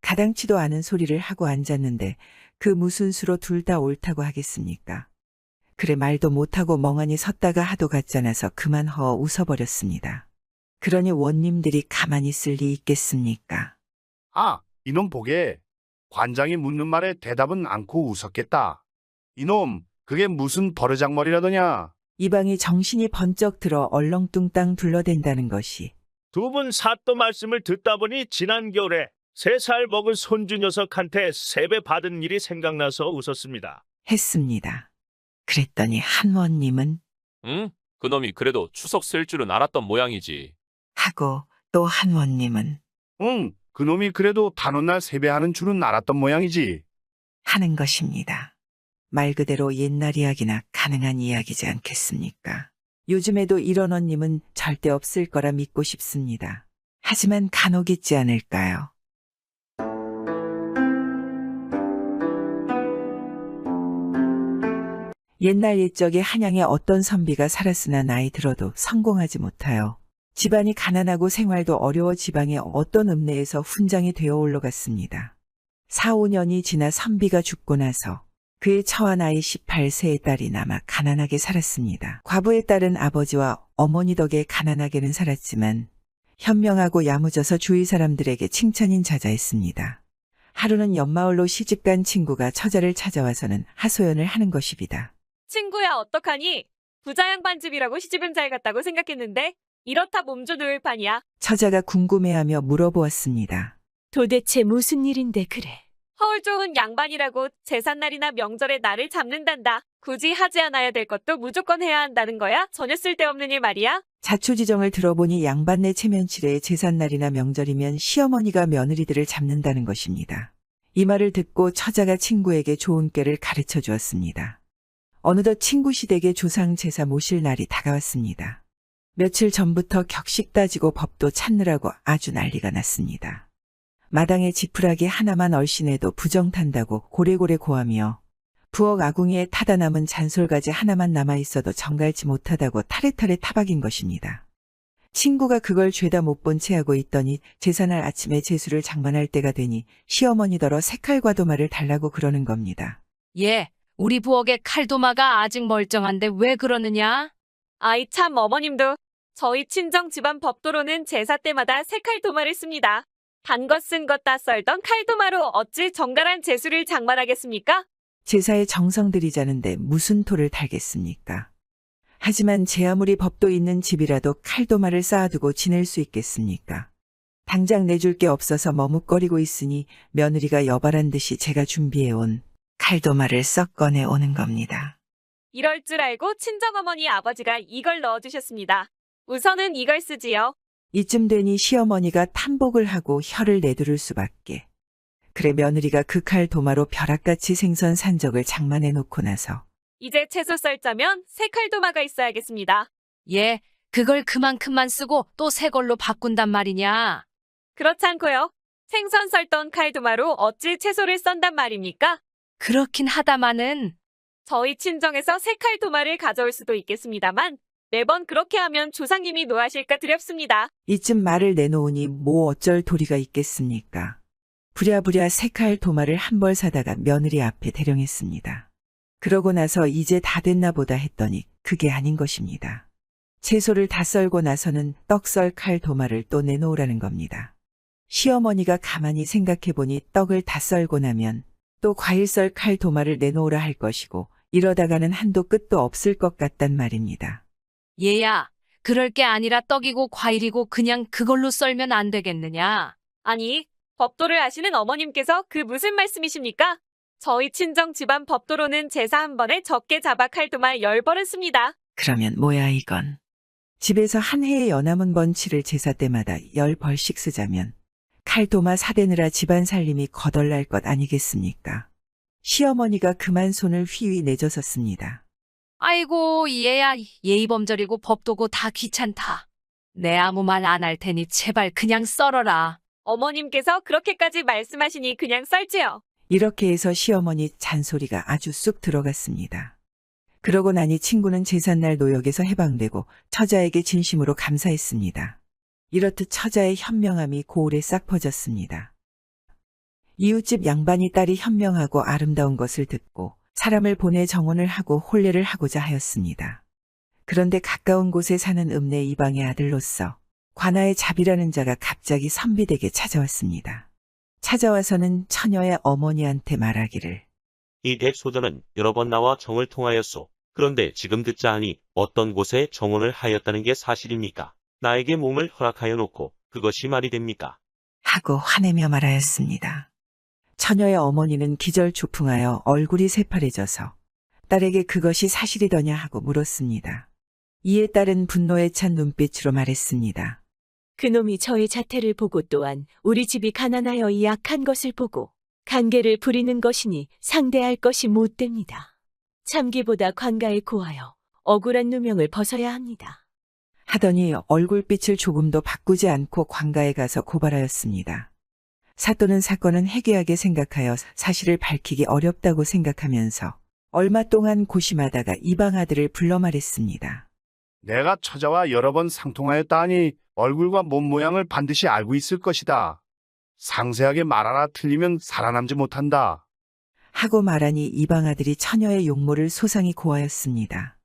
가당치도 않은 소리를 하고 앉았는데 그 무슨 수로 둘 다 옳다고 하겠습니까? 그래 말도 못하고 멍하니 섰다가 하도 같잖아서 그만 웃어버렸습니다. 그러니 원님들이 가만히 있을 리 있겠습니까? 아, 이놈 보게. 관장이 묻는 말에 대답은 않고 웃었겠다. 이놈, 그게 무슨 버르장머리라더냐. 이방이 정신이 번쩍 들어 얼렁뚱땅 둘러댄다는 것이 두 분 사또 말씀을 듣다 보니 지난 겨울에 3살 먹은 손주 녀석한테 세배 받은 일이 생각나서 웃었습니다. 했습니다. 그랬더니 한원님은 응? 그놈이 그래도 추석 쓸 줄은 알았던 모양이지. 하고 또 한원님은 응, 그놈이 그래도 단오날 세배하는 줄은 알았던 모양이지. 하는 것입니다. 말 그대로 옛날 이야기나 가능한 이야기지 않겠습니까? 요즘에도 이런 원님은 절대 없을 거라 믿고 싶습니다. 하지만 간혹 있지 않을까요? 옛날 옛적에 한양에 어떤 선비가 살았으나 나이 들어도 성공하지 못하여 집안이 가난하고 생활도 어려워 지방의 어떤 읍내에서 훈장이 되어 올라갔습니다. 4, 5년이 지나 선비가 죽고 나서 그의 처한 아이 18세의 딸이 남아 가난하게 살았습니다. 과부의 딸은 아버지와 어머니 덕에 가난하게는 살았지만 현명하고 야무져서 주위 사람들에게 칭찬인자자했습니다. 하루는 옆마을로 시집간 친구가 처자를 찾아와서는 하소연을 하는 것입니다. 친구야, 어떡하니? 부자 양반 집이라고 시집은 잘 갔다고 생각했는데 이렇다 몸져 누울 판이야. 처자가 궁금해하며 물어보았습니다. 도대체 무슨 일인데 그래? 허울 좋은 양반이라고 제삿날이나 명절에 나를 잡는단다. 굳이 하지 않아야 될 것도 무조건 해야 한다는 거야? 전혀 쓸데없는 일 말이야. 자초지정을 들어보니 양반네 체면치레의 제삿날이나 명절이면 시어머니가 며느리들을 잡는다는 것입니다. 이 말을 듣고 처자가 친구에게 좋은 꾀를 가르쳐 주었습니다. 어느덧 친구 시댁에 조상 제사 모실 날이 다가왔습니다. 며칠 전부터 격식 따지고 법도 찾느라고 아주 난리가 났습니다. 마당에 지푸라기 하나만 얼씬해도 부정탄다고 고래고래 고하며 부엌 아궁이에 타다 남은 잔솔가지 하나만 남아있어도 정갈지 못하다고 타레타레 타박인 것입니다. 친구가 그걸 죄다 못 본 채 하고 있더니 제사날 아침에 제수를 장만할 때가 되니 시어머니더러 새칼과 도마를 달라고 그러는 겁니다. 예, 우리 부엌에 칼도마가 아직 멀쩡한데 왜 그러느냐? 아이 참, 어머님도 저희 친정 집안 법도로는 제사 때마다 새칼 도마를 씁니다. 단 것 쓴 것 다 썰던 칼도마로 어찌 정갈한 제수를 장만하겠습니까? 제사에 정성 들이자는데 무슨 토를 달겠습니까? 하지만 제 아무리 법도 있는 집이라도 칼도마를 쌓아두고 지낼 수 있겠습니까? 당장 내줄 게 없어서 머뭇거리고 있으니 며느리가 여발한 듯이 제가 준비해온 칼도마를 썩 꺼내 오는 겁니다. 이럴 줄 알고 친정어머니 아버지가 이걸 넣어주셨습니다. 우선은 이걸 쓰지요. 이쯤 되니 시어머니가 탐복을 하고 혀를 내두를 수밖에. 그래 며느리가 그 칼 도마로 벼락같이 생선 산적을 장만해 놓고 나서 이제 채소 썰자면 새 칼도마가 있어야겠습니다. 예, 그걸 그만큼만 쓰고 또 새 걸로 바꾼단 말이냐? 그렇지 않고요. 생선 썰던 칼도마로 어찌 채소를 썬단 말입니까? 그렇긴 하다마는 저희 친정에서 새 칼도마를 가져올 수도 있겠습니다만 매번 그렇게 하면 조상님이 노하실까 두렵습니다. 이쯤 말을 내놓으니 뭐 어쩔 도리가 있겠습니까? 부랴부랴 새 칼 도마를 한 벌 사다가 며느리 앞에 대령했습니다. 그러고 나서 이제 다 됐나 보다 했더니 그게 아닌 것입니다. 채소를 다 썰고 나서는 떡 썰 칼 도마를 또 내놓으라는 겁니다. 시어머니가 가만히 생각해보니 떡을 다 썰고 나면 또 과일 썰 칼 도마를 내놓으라 할 것이고 이러다가는 한도 끝도 없을 것 같단 말입니다. 얘야, 그럴 게 아니라 떡이고 과일이고 그냥 그걸로 썰면 안 되겠느냐? 아니, 법도를 아시는 어머님께서 그 무슨 말씀이십니까? 저희 친정 집안 법도로는 제사 한 번에 적게 잡아 칼도마 10벌은 씁니다. 그러면 뭐야 이건. 집에서 한 해에 연암은 번치를 제사 때마다 10벌씩 쓰자면 칼도마 사대느라 집안 살림이 거덜날 것 아니겠습니까? 시어머니가 그만 손을 휘휘 내저었습니다. 아이고, 얘야, 예의범절이고 법도고 다 귀찮다. 내 아무 말 안 할 테니 제발 그냥 썰어라. 어머님께서 그렇게까지 말씀하시니 그냥 썰지요. 이렇게 해서 시어머니 잔소리가 아주 쑥 들어갔습니다. 그러고 나니 친구는 제삿날 노역에서 해방되고 처자에게 진심으로 감사했습니다. 이렇듯 처자의 현명함이 고을에 싹 퍼졌습니다. 이웃집 양반이 딸이 현명하고 아름다운 것을 듣고 사람을 보내 정혼을 하고 혼례를 하고자 하였습니다. 그런데 가까운 곳에 사는 읍내 이방의 아들로서 관아의 잡이라는 자가 갑자기 선비댁에 찾아왔습니다. 찾아와서는 처녀의 어머니한테 말하기를 이 댁소자는 여러 번 나와 정을 통하였소. 그런데 지금 듣자 하니 어떤 곳에 정혼을 하였다는 게 사실입니까? 나에게 몸을 허락하여 놓고 그것이 말이 됩니까? 하고 화내며 말하였습니다. 처녀의 어머니는 기절초풍하여 얼굴이 새파래져서 딸에게 그것이 사실이더냐 하고 물었습니다. 이에 딸은 분노에 찬 눈빛으로 말했습니다. 그놈이 저의 자태를 보고 또한 우리 집이 가난하여 이 약한 것을 보고 간계를 부리는 것이니 상대할 것이 못됩니다. 참기보다 관가에 고하여 억울한 누명을 벗어야 합니다. 하더니 얼굴빛을 조금도 바꾸지 않고 관가에 가서 고발하였습니다. 사또는 사건은 해괴하게 생각하여 사실을 밝히기 어렵다고 생각하면서 얼마 동안 고심하다가 이방 아들을 불러 말했습니다. 내가 처자와 여러 번 상통하였다 하니 얼굴과 몸 모양을 반드시 알고 있을 것이다. 상세하게 말하라. 틀리면 살아남지 못한다. 하고 말하니 이방 아들이 처녀의 용모를 소상히 고하였습니다.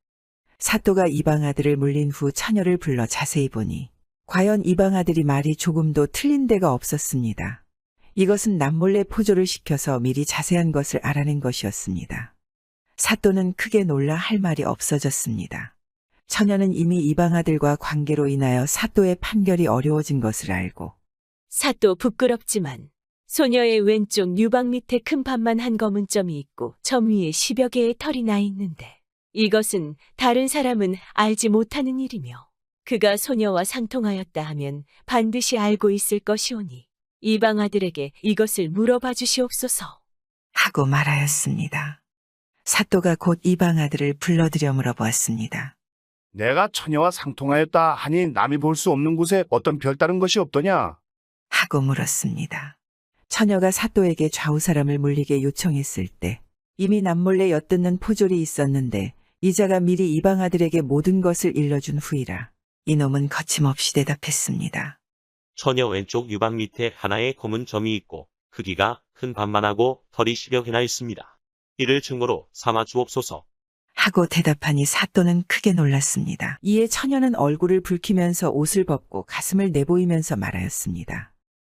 사또가 이방 아들을 물린 후 처녀를 불러 자세히 보니 과연 이방 아들이 말이 조금도 틀린 데가 없었습니다. 이것은 남몰래 포조를 시켜서 미리 자세한 것을 알아낸 것이었습니다. 사또는 크게 놀라 할 말이 없어졌습니다. 처녀는 이미 이방 아들과 관계로 인하여 사또의 판결이 어려워진 것을 알고 사또 부끄럽지만 소녀의 왼쪽 유방 밑에 큰 반만 한 검은 점이 있고 점 위에 10여 개의 털이 나 있는데 이것은 다른 사람은 알지 못하는 일이며 그가 소녀와 상통하였다 하면 반드시 알고 있을 것이오니 이방 아들에게 이것을 물어봐 주시옵소서. 하고 말하였습니다. 사또가 곧 이방 아들을 불러들여 물어보았습니다. 내가 처녀와 상통하였다 하니 남이 볼 수 없는 곳에 어떤 별다른 것이 없더냐? 하고 물었습니다. 처녀가 사또에게 좌우 사람을 물리게 요청했을 때 이미 남몰래 엿듣는 포졸이 있었는데 이자가 미리 이방 아들에게 모든 것을 일러준 후이라 이놈은 거침없이 대답했습니다. 처녀 왼쪽 유방 밑에 하나의 검은 점이 있고 크기가 큰 반만하고 털이 10여 개나 있습니다. 이를 증거로 삼아 주옵소서. 하고 대답하니 사또는 크게 놀랐습니다. 이에 처녀는 얼굴을 붉히면서 옷을 벗고 가슴을 내보이면서 말하였습니다.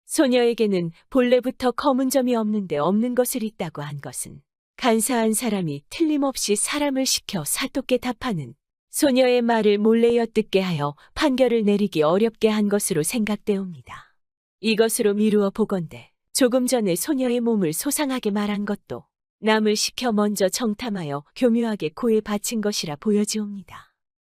소녀에게는 본래부터 검은 점이 없는데 없는 것을 있다고 한 것은 간사한 사람이 틀림없이 사람을 시켜 사또께 답하는 소녀의 말을 몰래 엿듣게 하여 판결을 내리기 어렵게 한 것으로 생각되옵니다. 이것으로 미루어 보건대 조금 전에 소녀의 몸을 소상하게 말한 것도 남을 시켜 먼저 정탐하여 교묘하게 고에 바친 것이라 보여지옵니다.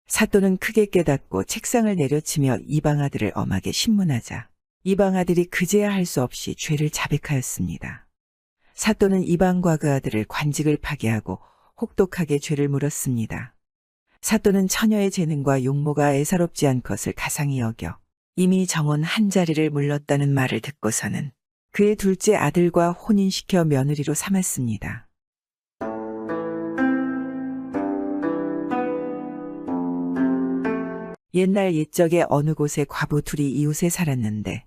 사또는 크게 깨닫고 책상을 내려치며 이방 아들을 엄하게 신문하자 이방 아들이 그제야 할 수 없이 죄를 자백하였습니다. 사또는 이방과 그 아들을 관직을 파기하고 혹독하게 죄를 물었습니다. 사또는 처녀의 재능과 용모가 애사롭지 않것을 가상히 여겨 이미 정혼 한 자리를 물렀다는 말을 듣고서는 그의 둘째 아들과 혼인시켜 며느리로 삼았습니다. 옛날 옛적에 어느 곳에 과부 둘이 이웃에 살았는데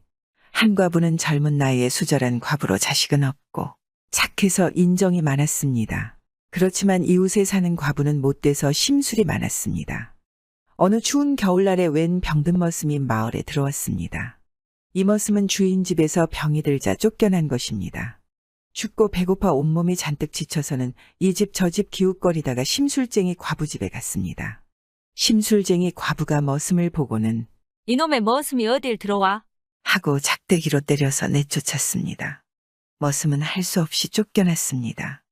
한 과부는 젊은 나이에 수절한 과부로 자식은 없고 착해서 인정이 많았습니다. 그렇지만 이웃에 사는 과부는 못돼서 심술이 많았습니다. 어느 추운 겨울날에 웬 병든 머슴이 마을에 들어왔습니다. 이 머슴은 주인 집에서 병이 들자 쫓겨난 것입니다. 춥고 배고파 온몸이 잔뜩 지쳐서는 이 집 저 집 기웃거리다가 심술쟁이 과부 집에 갔습니다. 심술쟁이 과부가 머슴을 보고는 이놈의 머슴이 어딜 들어와? 하고 작대기로 때려서 내쫓았습니다. 머슴은 할 수 없이 쫓겨났습니다.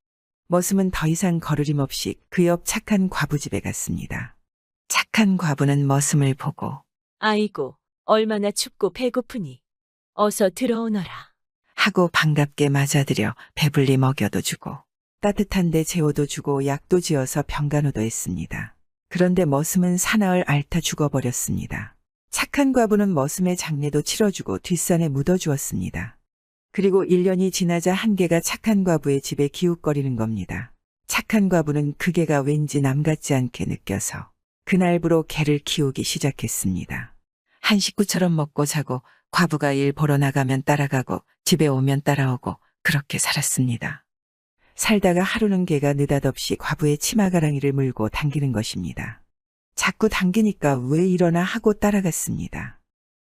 머슴은 더 이상 거르림 없이 그 옆 착한 과부 집에 갔습니다. 착한 과부는 머슴을 보고 아이고, 얼마나 춥고 배고프니 어서 들어오너라 하고 반갑게 맞아들여 배불리 먹여도 주고 따뜻한데 재워도 주고 약도 지어서 병간호도 했습니다. 그런데 머슴은 사나흘 앓다 죽어버렸습니다. 착한 과부는 머슴의 장례도 치러주고 뒷산에 묻어주었습니다. 그리고 1년이 지나자 한 개가 착한 과부의 집에 기웃거리는 겁니다. 착한 과부는 그 개가 왠지 남 같지 않게 느껴서 그날부로 개를 키우기 시작했습니다. 한 식구처럼 먹고 자고 과부가 일 보러 나가면 따라가고 집에 오면 따라오고 그렇게 살았습니다. 살다가 하루는 개가 느닷없이 과부의 치마가랑이를 물고 당기는 것입니다. 자꾸 당기니까 왜 이러나 하고 따라갔습니다.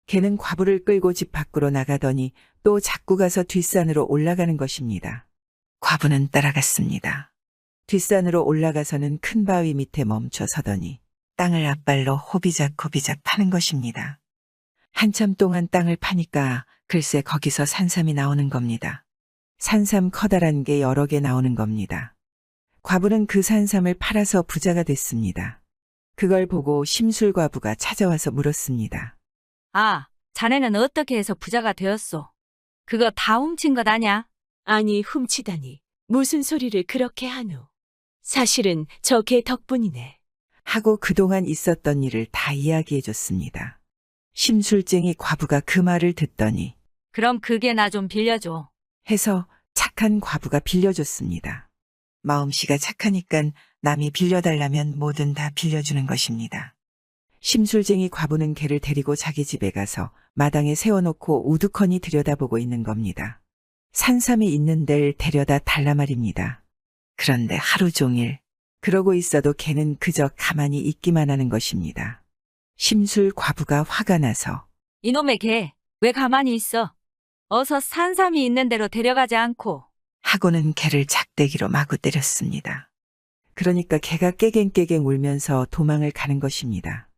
개는 과부를 끌고 집 밖으로 나가더니 또 자꾸 가서 뒷산으로 올라가는 것입니다. 과부는 따라갔습니다. 뒷산으로 올라가서는 큰 바위 밑에 멈춰 서더니 땅을 앞발로 호비작호비작 파는 것입니다. 한참 동안 땅을 파니까 글쎄 거기서 산삼이 나오는 겁니다. 산삼 커다란 게 여러 개 나오는 겁니다. 과부는 그 산삼을 팔아서 부자가 됐습니다. 그걸 보고 심술과부가 찾아와서 물었습니다. 아, 자네는 어떻게 해서 부자가 되었소? 그거 다 훔친 것 아냐? 아니, 훔치다니 무슨 소리를 그렇게 하누? 사실은 저 개 덕분이네. 하고 그동안 있었던 일을 다 이야기해 줬습니다. 심술쟁이 과부가 그 말을 듣더니 그럼 그게 나 좀 빌려줘. 해서 착한 과부가 빌려줬습니다. 마음씨가 착하니깐 남이 빌려달라면 뭐든 다 빌려주는 것입니다. 심술쟁이 과부는 개를 데리고 자기 집에 가서 마당에 세워놓고 우두커니 들여다보고 있는 겁니다. 산삼이 있는 데를 데려다 달라 말입니다. 그런데 하루 종일 그러고 있어도 개는 그저 가만히 있기만 하는 것입니다. 심술 과부가 화가 나서 이놈의 개, 왜 가만히 있어? 어서 산삼이 있는 데로 데려가지 않고. 하고는 개를 작대기로 마구 때렸습니다. 그러니까 개가 깨갱깨갱 울면서 도망을 가는 것입니다.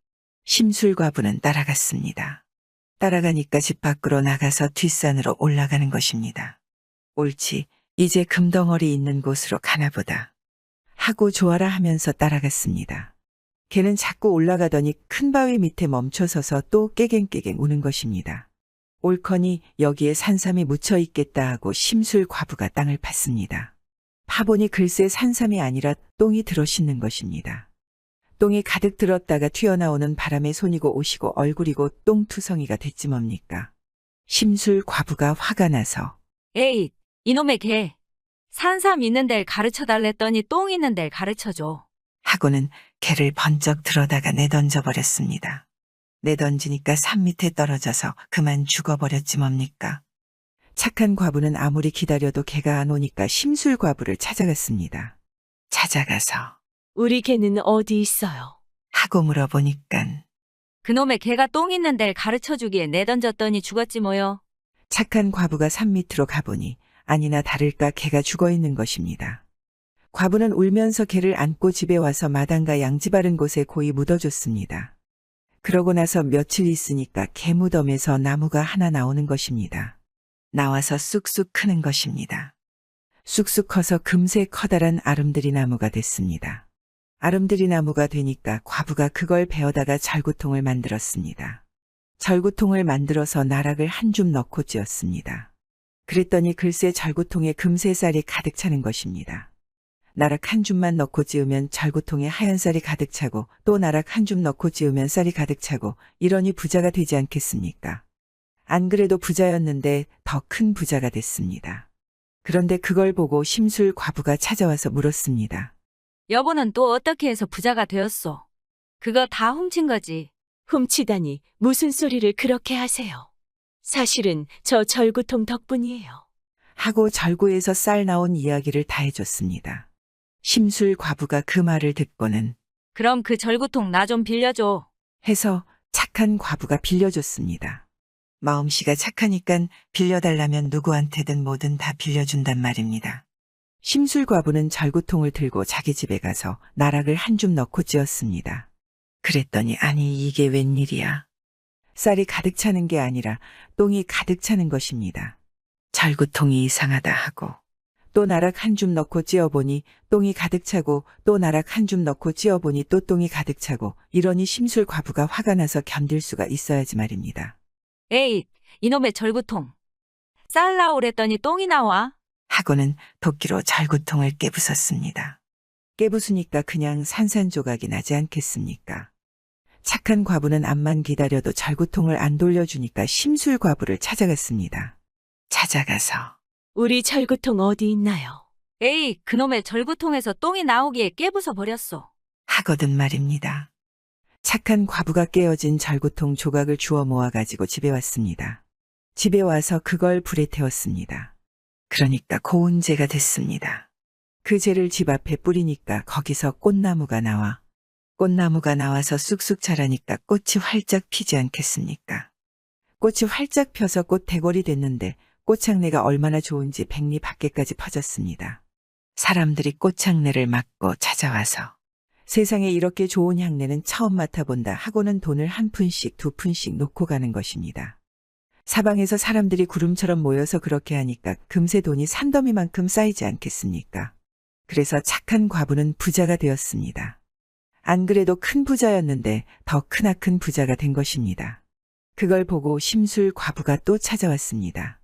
심술 과부는 따라갔습니다. 따라가니까 집 밖으로 나가서 뒷산으로 올라가는 것입니다. 옳지, 이제 금덩어리 있는 곳으로 가나보다 하고 좋아라 하면서 따라갔습니다. 개는 자꾸 올라가더니 큰 바위 밑에 멈춰서서 또 깨갱깨갱 우는 것입니다. 옳거니 여기에 산삼이 묻혀 있겠다 하고 심술 과부가 땅을 팠습니다. 파보니 글쎄 산삼이 아니라 똥이 들어 씻는 것입니다. 똥이 가득 들었다가 튀어나오는 바람에 손이고 옷이고 얼굴이고 똥투성이가 됐지 뭡니까. 심술 과부가 화가 나서 에이, 이놈의 개. 산삼 있는 데를 가르쳐 달랬더니 똥 있는 데를 가르쳐줘. 하고는 개를 번쩍 들어다가 내던져 버렸습니다. 내던지니까 산 밑에 떨어져서 그만 죽어버렸지 뭡니까. 착한 과부는 아무리 기다려도 개가 안 오니까 심술 과부를 찾아갔습니다. 찾아가서 우리 개는 어디 있어요? 하고 물어보니깐 그놈의 개가 똥 있는 데를 가르쳐 주기에 내던졌더니 죽었지 뭐요. 착한 과부가 산 밑으로 가보니 아니나 다를까 개가 죽어 있는 것입니다. 과부는 울면서 개를 안고 집에 와서 마당과 양지 바른 곳에 고이 묻어줬습니다. 그러고 나서 며칠 있으니까 개 무덤에서 나무가 하나 나오는 것입니다. 나와서 쑥쑥 크는 것입니다. 쑥쑥 커서 금세 커다란 아름드리 나무가 됐습니다. 아름드리 나무가 되니까 과부가 그걸 베어다가 절구통을 만들었습니다. 절구통을 만들어서 나락을 한 줌 넣고 찧었습니다. 그랬더니 글쎄 절구통에 금세 쌀이 가득 차는 것입니다. 나락 한 줌만 넣고 찧으면 절구통에 하얀 쌀이 가득 차고 또 나락 한 줌 넣고 찧으면 쌀이 가득 차고 이러니 부자가 되지 않겠습니까? 안 그래도 부자였는데 더 큰 부자가 됐습니다. 그런데 그걸 보고 심술 과부가 찾아와서 물었습니다. 여보는 또 어떻게 해서 부자가 되었소? 그거 다 훔친 거지. 훔치다니 무슨 소리를 그렇게 하세요? 사실은 저 절구통 덕분이에요. 하고 절구에서 쌀 나온 이야기를 다 해줬습니다. 심술 과부가 그 말을 듣고는 그럼 그 절구통 나 좀 빌려줘. 해서 착한 과부가 빌려줬습니다. 마음씨가 착하니깐 빌려달라면 누구한테든 뭐든 다 빌려준단 말입니다. 심술 과부는 절구통을 들고 자기 집에 가서 나락을 한 줌 넣고 찧었습니다. 그랬더니 아니 이게 웬일이야. 쌀이 가득 차는 게 아니라 똥이 가득 차는 것입니다. 절구통이 이상하다 하고 또 나락 한 줌 넣고 찧어보니 똥이 가득 차고 또 나락 한 줌 넣고 찧어보니 또 똥이 가득 차고 이러니 심술 과부가 화가 나서 견딜 수가 있어야지 말입니다. 에이, 이놈의 절구통. 쌀 나오랬더니 똥이 나와. 하고는 도끼로 절구통을 깨부쉈습니다. 깨부수니까 그냥 산산조각이 나지 않겠습니까? 착한 과부는 암만 기다려도 절구통을 안 돌려주니까 심술 과부를 찾아갔습니다. 찾아가서 우리 절구통 어디 있나요? 에이, 그놈의 절구통에서 똥이 나오기에 깨부숴 버렸소. 하거든 말입니다. 착한 과부가 깨어진 절구통 조각을 주워 모아가지고 집에 왔습니다. 집에 와서 그걸 불에 태웠습니다. 그러니까 고운 재가 됐습니다. 그 재를 집 앞에 뿌리니까 거기서 꽃나무가 나와 꽃나무가 나와서 쑥쑥 자라니까 꽃이 활짝 피지 않겠습니까? 꽃이 활짝 펴서 꽃 대궐이 됐는데 꽃향내가 얼마나 좋은지 백리 밖에까지 퍼졌습니다. 사람들이 꽃향내를 맡고 찾아와서 세상에 이렇게 좋은 향내는 처음 맡아본다 하고는 돈을 한 푼씩 두 푼씩 놓고 가는 것입니다. 사방에서 사람들이 구름처럼 모여서 그렇게 하니까 금세 돈이 산더미만큼 쌓이지 않겠습니까? 그래서 착한 과부는 부자가 되었습니다. 안 그래도 큰 부자였는데 더 크나큰 부자가 된 것입니다. 그걸 보고 심술 과부가 또 찾아왔습니다.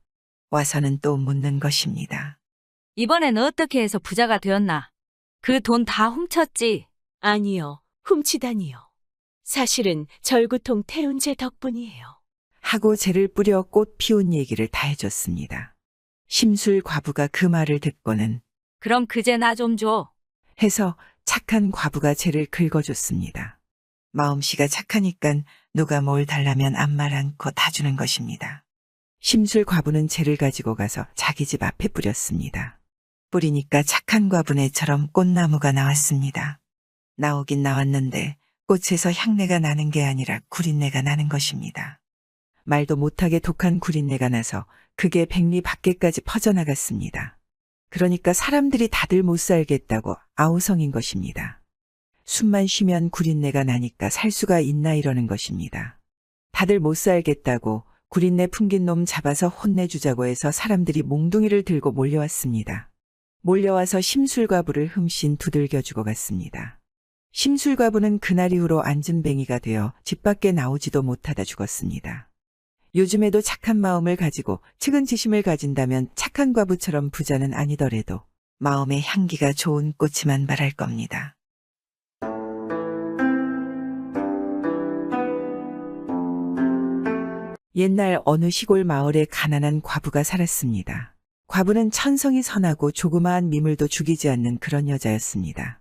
와서는 또 묻는 것입니다. 이번엔 어떻게 해서 부자가 되었나? 그 돈 다 훔쳤지? 아니요. 훔치다니요. 사실은 절구통 태운제 덕분이에요. 하고 재를 뿌려 꽃 피운 얘기를 다 해줬습니다. 심술 과부가 그 말을 듣고는 그럼 그제 나 좀 줘. 해서 착한 과부가 재를 긁어줬습니다. 마음씨가 착하니깐 누가 뭘 달라면 아무 말 않고 다 주는 것입니다. 심술 과부는 재를 가지고 가서 자기 집 앞에 뿌렸습니다. 뿌리니까 착한 과부네처럼 꽃나무가 나왔습니다. 나오긴 나왔는데 꽃에서 향내가 나는 게 아니라 구린내가 나는 것입니다. 말도 못하게 독한 구린내가 나서 그게 백리 밖에까지 퍼져나갔습니다. 그러니까 사람들이 다들 못 살겠다고 아우성인 것입니다. 숨만 쉬면 구린내가 나니까 살 수가 있나 이러는 것입니다. 다들 못 살겠다고 구린내 풍긴 놈 잡아서 혼내주자고 해서 사람들이 몽둥이를 들고 몰려왔습니다. 몰려와서 심술과부를 흠씬 두들겨주고 갔습니다. 심술과부는 그날 이후로 안진뱅이가 되어 집 밖에 나오지도 못하다 죽었습니다. 요즘에도 착한 마음을 가지고 측은지심을 가진다면 착한 과부처럼 부자는 아니더라도 마음의 향기가 좋은 꽃이만 바랄 겁니다. 옛날 어느 시골 마을에 가난한 과부가 살았습니다. 과부는 천성이 선하고 조그마한 미물도 죽이지 않는 그런 여자였습니다.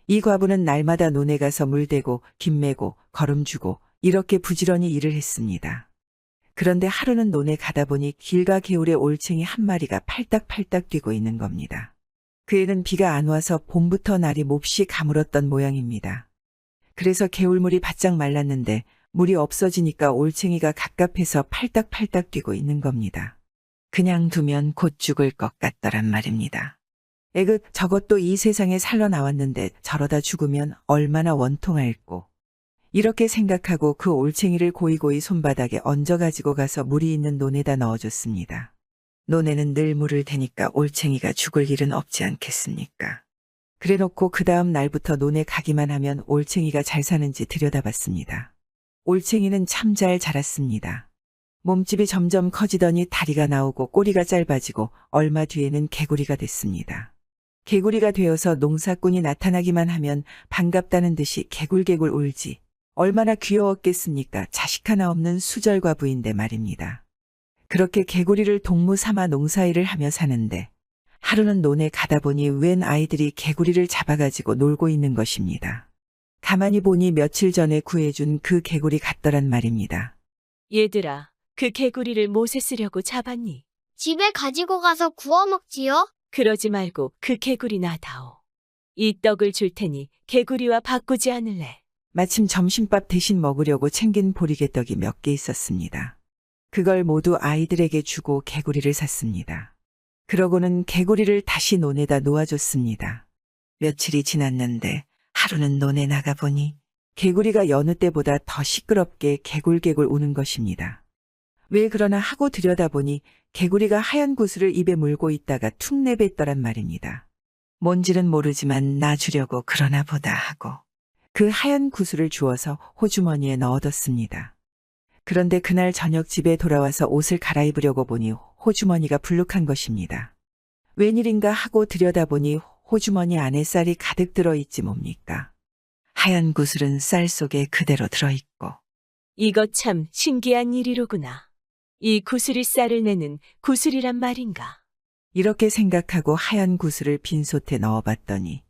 이 과부는 날마다 논에 가서 물대고 김 매고 거름 주고 이렇게 부지런히 일을 했습니다. 그런데 하루는 논에 가다 보니 길과 개울에 올챙이 한 마리가 팔딱팔딱 뛰고 있는 겁니다. 그 애는 비가 안 와서 봄부터 날이 몹시 가물었던 모양입니다. 그래서 개울물이 바짝 말랐는데 물이 없어지니까 올챙이가 갑갑해서 팔딱팔딱 뛰고 있는 겁니다. 그냥 두면 곧 죽을 것 같더란 말입니다. 에그, 저것도 이 세상에 살러 나왔는데 저러다 죽으면 얼마나 원통할꼬. 이렇게 생각하고 그 올챙이를 고이고이 손바닥에 얹어 가지고 가서 물이 있는 논에다 넣어줬습니다. 논에는 늘 물을 대니까 올챙이가 죽을 일은 없지 않겠습니까? 그래놓고 그 다음 날부터 논에 가기만 하면 올챙이가 잘 사는지 들여다봤습니다. 올챙이는 참 잘 자랐습니다. 몸집이 점점 커지더니 다리가 나오고 꼬리가 짧아지고 얼마 뒤에는 개구리가 됐습니다. 개구리가 되어서 농사꾼이 나타나기만 하면 반갑다는 듯이 개굴개굴 울지. 얼마나 귀여웠겠습니까? 자식 하나 없는 수절과부인데 말입니다. 그렇게 개구리를 동무 삼아 농사일을 하며 사는데 하루는 논에 가다 보니 웬 아이들이 개구리를 잡아가지고 놀고 있는 것입니다. 가만히 보니 며칠 전에 구해준 그 개구리 같더란 말입니다. 얘들아, 그 개구리를 못에 쓰려고 잡았니? 집에 가지고 가서 구워 먹지요? 그러지 말고 그 개구리 놔다오. 이 떡을 줄 테니 개구리와 바꾸지 않을래? 마침 점심밥 대신 먹으려고 챙긴 보리개떡이 몇 개 있었습니다. 그걸 모두 아이들에게 주고 개구리를 샀습니다. 그러고는 개구리를 다시 논에다 놓아줬습니다. 며칠이 지났는데 하루는 논에 나가보니 개구리가 여느 때보다 더 시끄럽게 개굴개굴 우는 것입니다. 왜 그러나 하고 들여다보니 개구리가 하얀 구슬을 입에 물고 있다가 툭 내뱉더란 말입니다. 뭔지는 모르지만 나 주려고 그러나 보다 하고 그 하얀 구슬을 주워서 호주머니에 넣어뒀습니다. 그런데 그날 저녁 집에 돌아와서 옷을 갈아입으려고 보니 호주머니가 불룩한 것입니다. 웬일인가 하고 들여다보니 호주머니 안에 쌀이 가득 들어있지 뭡니까? 하얀 구슬은 쌀 속에 그대로 들어있고. 이거 참 신기한 일이로구나. 이 구슬이 쌀을 내는 구슬이란 말인가? 이렇게 생각하고 하얀 구슬을 빈 솥에 넣어봤더니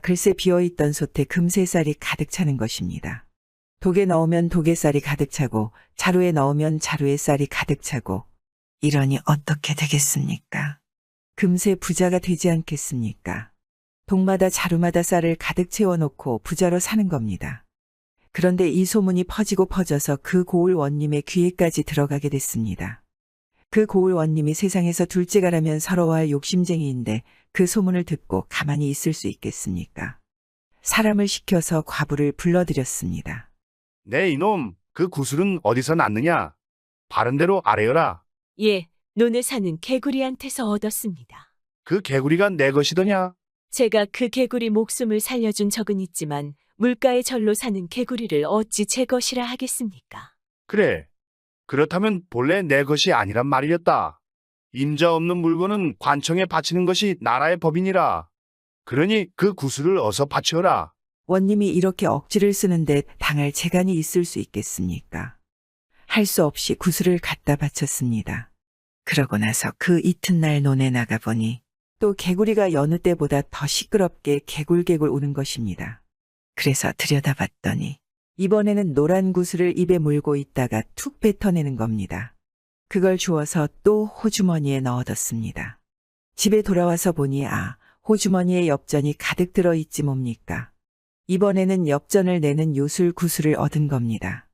글쎄 비어있던 솥에 금세 쌀이 가득 차는 것입니다. 독에 넣으면 독에 쌀이 가득 차고 자루에 넣으면 자루에 쌀이 가득 차고 이러니 어떻게 되겠습니까? 금세 부자가 되지 않겠습니까? 독마다 자루마다 쌀을 가득 채워놓고 부자로 사는 겁니다. 그런데 이 소문이 퍼지고 퍼져서 그 고을 원님의 귀에까지 들어가게 됐습니다. 그 고을 원님이 세상에서 둘째가라면 서러워할 욕심쟁이인데 그 소문을 듣고 가만히 있을 수 있겠습니까? 사람을 시켜서 과부를 불러들였습니다. 네 이놈, 그 구슬은 어디서 났느냐? 바른 대로 아뢰어라. 예, 논에 사는 개구리한테서 얻었습니다. 그 개구리가 내 것이더냐? 제가 그 개구리 목숨을 살려준 적은 있지만 물가에 절로 사는 개구리를 어찌 제 것이라 하겠습니까? 그래. 그렇다면 본래 내 것이 아니란 말이었다. 임자 없는 물건은 관청에 바치는 것이 나라의 법이니라. 그러니 그 구슬을 어서 바치어라. 원님이 이렇게 억지를 쓰는데 당할 재간이 있을 수 있겠습니까? 할 수 없이 구슬을 갖다 바쳤습니다. 그러고 나서 그 이튿날 논에 나가보니 또 개구리가 여느 때보다 더 시끄럽게 개굴개굴 우는 것입니다. 그래서 들여다봤더니 이번에는 노란 구슬을 입에 물고 있다가 툭 뱉어내는 겁니다. 그걸 주워서 또 호주머니에 넣어뒀습니다. 집에 돌아와서 보니 호주머니에 엽전이 가득 들어있지 뭡니까? 이번에는 엽전을 내는 요술 구슬을 얻은 겁니다.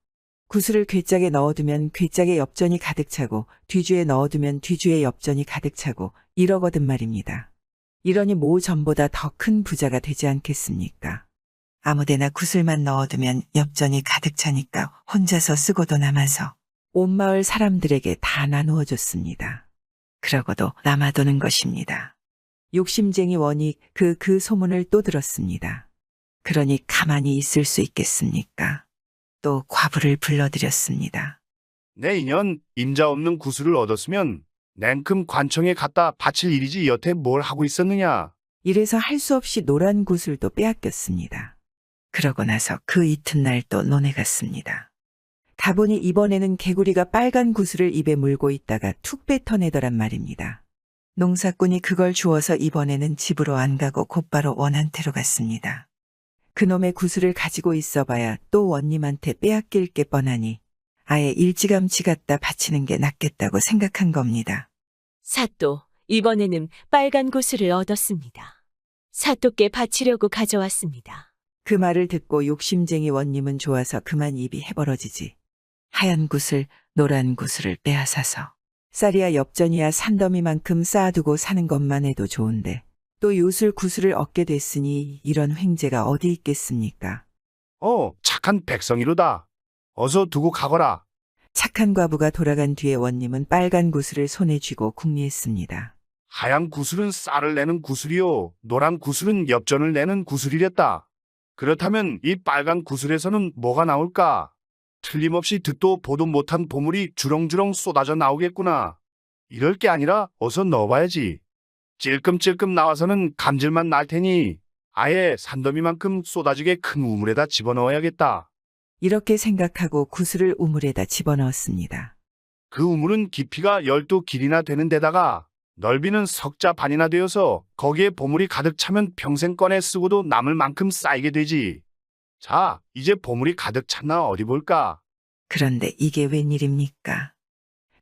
구슬을 괴짝에 넣어두면 괴짝에 엽전이 가득 차고 뒤주에 넣어두면 뒤주에 엽전이 가득 차고 이러거든 말입니다. 이러니 모 전보다 더 큰 부자가 되지 않겠습니까? 아무데나 구슬만 넣어두면 엽전이 가득 차니까 혼자서 쓰고도 남아서 온 마을 사람들에게 다 나누어 줬습니다. 그러고도 남아도는 것입니다. 욕심쟁이 원이 그 소문을 또 들었습니다. 그러니 가만히 있을 수 있겠습니까? 또 과부를 불러들였습니다. 내 인연 임자 없는 구슬을 얻었으면 냉큼 관청에 갖다 바칠 일이지 여태 뭘 하고 있었느냐. 이래서 할 수 없이 노란 구슬도 빼앗겼습니다. 그러고 나서 그 이튿날 또 논에 갔습니다. 가보니 이번에는 개구리가 빨간 구슬을 입에 물고 있다가 툭 뱉어내더란 말입니다. 농사꾼이 그걸 주워서 이번에는 집으로 안 가고 곧바로 원한테로 갔습니다. 그놈의 구슬을 가지고 있어봐야 또 원님한테 빼앗길 게 뻔하니 아예 일찌감치 갖다 바치는 게 낫겠다고 생각한 겁니다. 사또, 이번에는 빨간 구슬을 얻었습니다. 사또께 바치려고 가져왔습니다. 그 말을 듣고 욕심쟁이 원님은 좋아서 그만 입이 해벌어지지. 하얀 구슬, 노란 구슬을 빼앗아서 쌀이야 엽전이야 산더미만큼 쌓아두고 사는 것만 해도 좋은데 또 요술 구슬을 얻게 됐으니 이런 횡재가 어디 있겠습니까? 착한 백성이로다. 어서 두고 가거라. 착한 과부가 돌아간 뒤에 원님은 빨간 구슬을 손에 쥐고 궁리했습니다. 하얀 구슬은 쌀을 내는 구슬이요. 노란 구슬은 엽전을 내는 구슬이랬다. 그렇다면 이 빨간 구슬에서는 뭐가 나올까? 틀림없이 듣도 보도 못한 보물이 주렁주렁 쏟아져 나오겠구나. 이럴 게 아니라 어서 넣어봐야지. 찔끔찔끔 나와서는 감질만 날 테니 아예 산더미만큼 쏟아지게 큰 우물에다 집어넣어야겠다. 이렇게 생각하고 구슬을 우물에다 집어넣었습니다. 그 우물은 깊이가 12길이나 되는 데다가 넓이는 석자 반이나 되어서 거기에 보물이 가득 차면 평생 꺼내 쓰고도 남을 만큼 쌓이게 되지. 자, 이제 보물이 가득 찼나 어디 볼까? 그런데 이게 웬일입니까?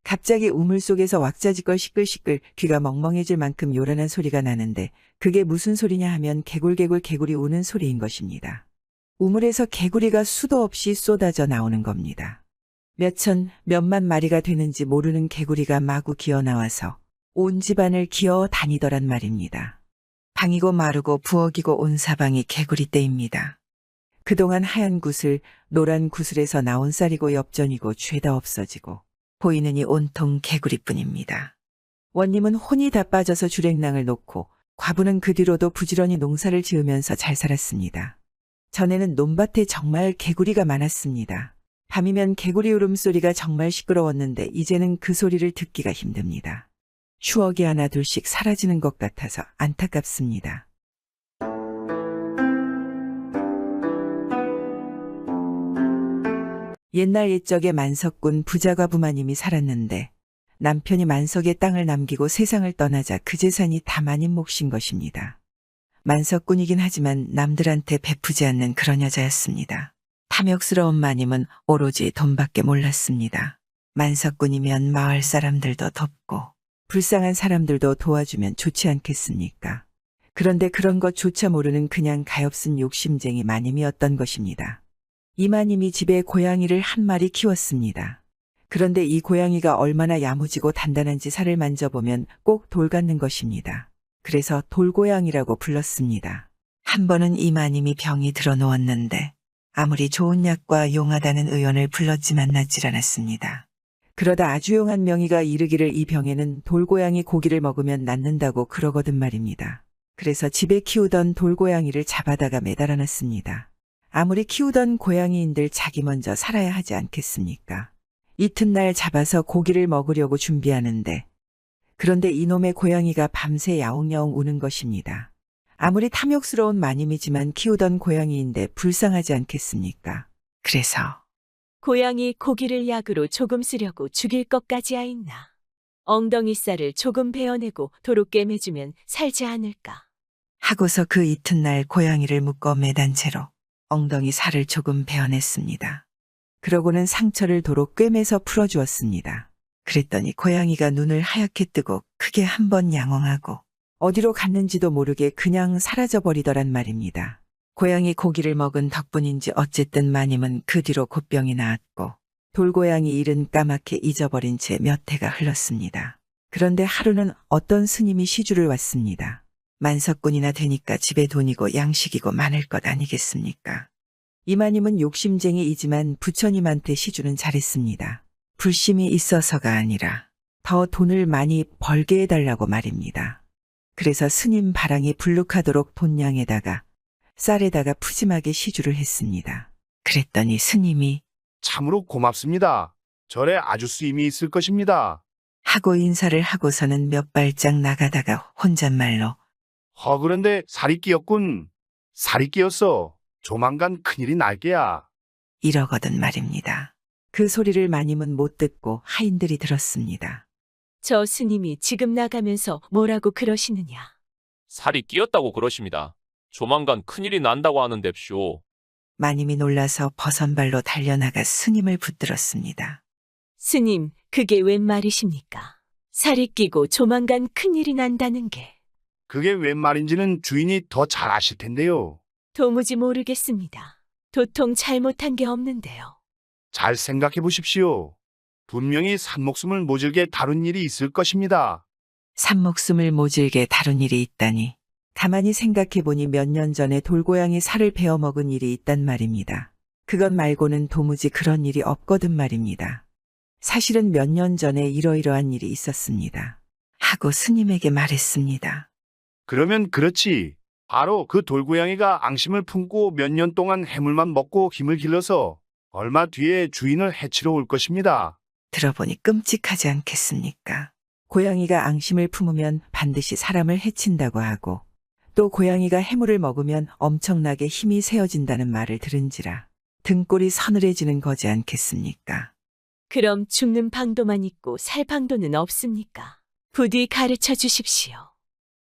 갑자기 우물 속에서 왁자지껄 시끌시끌 귀가 멍멍해질 만큼 요란한 소리가 나는데 그게 무슨 소리냐 하면 개굴개굴 개구리 우는 소리인 것입니다. 우물에서 개구리가 수도 없이 쏟아져 나오는 겁니다. 몇천, 몇만 마리가 되는지 모르는 개구리가 마구 기어나와서 온 집안을 기어 다니더란 말입니다. 방이고 마르고 부엌이고 온 사방이 개구리 떼입니다. 그동안 하얀 구슬, 노란 구슬에서 나온 쌀이고 엽전이고 죄다 없어지고 보이는 이 온통 개구리뿐입니다. 원님은 혼이 다 빠져서 주랭랑을 놓고 과부는 그 뒤로도 부지런히 농사를 지으면서 잘 살았습니다. 전에는 논밭에 정말 개구리가 많았습니다. 밤이면 개구리 울음소리가 정말 시끄러웠는데 이제는 그 소리를 듣기가 힘듭니다. 추억이 하나 둘씩 사라지는 것 같아서 안타깝습니다. 옛날 옛적에 만석군 부자과부마님이 살았는데 남편이 만석에 땅을 남기고 세상을 떠나자 그 재산이 다 마님 몫인 것입니다. 만석군이긴 하지만 남들한테 베푸지 않는 그런 여자였습니다. 탐욕스러운 마님은 오로지 돈밖에 몰랐습니다. 만석군이면 마을 사람들도 돕고 불쌍한 사람들도 도와주면 좋지 않겠습니까? 그런데 그런 것조차 모르는 그냥 가엾은 욕심쟁이 마님이었던 것입니다. 이 마님이 집에 고양이를 한 마리 키웠습니다. 그런데 이 고양이가 얼마나 야무지고 단단한지 살을 만져보면 꼭 돌 같는 것입니다. 그래서 돌고양이라고 불렀습니다. 한 번은 이 마님이 병이 들어 누웠는데 아무리 좋은 약과 용하다는 의원을 불렀지만 낫질 않았습니다. 그러다 아주 용한 명의가 이르기를 이 병에는 돌고양이 고기를 먹으면 낫는다고 그러거든 말입니다. 그래서 집에 키우던 돌고양이를 잡아다가 매달아 놨습니다. 아무리 키우던 고양이인들 자기 먼저 살아야 하지 않겠습니까? 이튿날 잡아서 고기를 먹으려고 준비하는데 그런데 이놈의 고양이가 밤새 야옹야옹 우는 것입니다. 아무리 탐욕스러운 마님이지만 키우던 고양이인데 불쌍하지 않겠습니까? 그래서 고양이 고기를 약으로 조금 쓰려고 죽일 것까지 하였나. 엉덩이 살을 조금 베어내고 도로 꿰매주면 살지 않을까. 하고서 그 이튿날 고양이를 묶어 매단 채로 엉덩이 살을 조금 베어냈습니다. 그러고는 상처를 도로 꿰매서 풀어주었습니다. 그랬더니 고양이가 눈을 하얗게 뜨고 크게 한 번 양엉하고 어디로 갔는지도 모르게 그냥 사라져버리더란 말입니다. 고양이 고기를 먹은 덕분인지 어쨌든 마님은 그 뒤로 곧병이 나았고 돌고양이 일은 까맣게 잊어버린 채 몇 해가 흘렀습니다. 그런데 하루는 어떤 스님이 시주를 왔습니다. 만석군이나 되니까 집에 돈이고 양식이고 많을 것 아니겠습니까? 이마님은 욕심쟁이이지만 부처님한테 시주는 잘했습니다. 불심이 있어서가 아니라 더 돈을 많이 벌게 해달라고 말입니다. 그래서 스님 바랑이 불룩하도록 돈량에다가 쌀에다가 푸짐하게 시주를 했습니다. 그랬더니 스님이 참으로 고맙습니다. 절에 아주 쓰임이 있을 것입니다. 하고 인사를 하고서는 몇 발짝 나가다가 혼잣말로 그런데 살이 끼었군. 살이 끼었어. 조만간 큰일이 날 게야. 이러거든 말입니다. 그 소리를 마님은 못 듣고 하인들이 들었습니다. 저 스님이 지금 나가면서 뭐라고 그러시느냐. 살이 끼었다고 그러십니다. 조만간 큰일이 난다고 하는데쇼. 마님이 놀라서 버선발로 달려나가 스님을 붙들었습니다. 스님, 그게 웬 말이십니까? 살이 끼고 조만간 큰일이 난다는 게. 그게 웬 말인지는 주인이 더 잘 아실 텐데요. 도무지 모르겠습니다. 도통 잘못한 게 없는데요. 잘 생각해 보십시오. 분명히 산목숨을 모질게 다룬 일이 있을 것입니다. 산목숨을 모질게 다룬 일이 있다니. 가만히 생각해보니 몇 년 전에 돌고양이 살을 베어 먹은 일이 있단 말입니다. 그것 말고는 도무지 그런 일이 없거든 말입니다. 사실은 몇 년 전에 이러이러한 일이 있었습니다. 하고 스님에게 말했습니다. 그러면 그렇지. 바로 그 돌고양이가 앙심을 품고 몇 년 동안 해물만 먹고 힘을 길러서 얼마 뒤에 주인을 해치러 올 것입니다. 들어보니 끔찍하지 않겠습니까? 고양이가 앙심을 품으면 반드시 사람을 해친다고 하고 또 고양이가 해물을 먹으면 엄청나게 힘이 세어진다는 말을 들은지라 등골이 서늘해지는 거지 않겠습니까? 그럼 죽는 방도만 있고 살 방도는 없습니까? 부디 가르쳐 주십시오.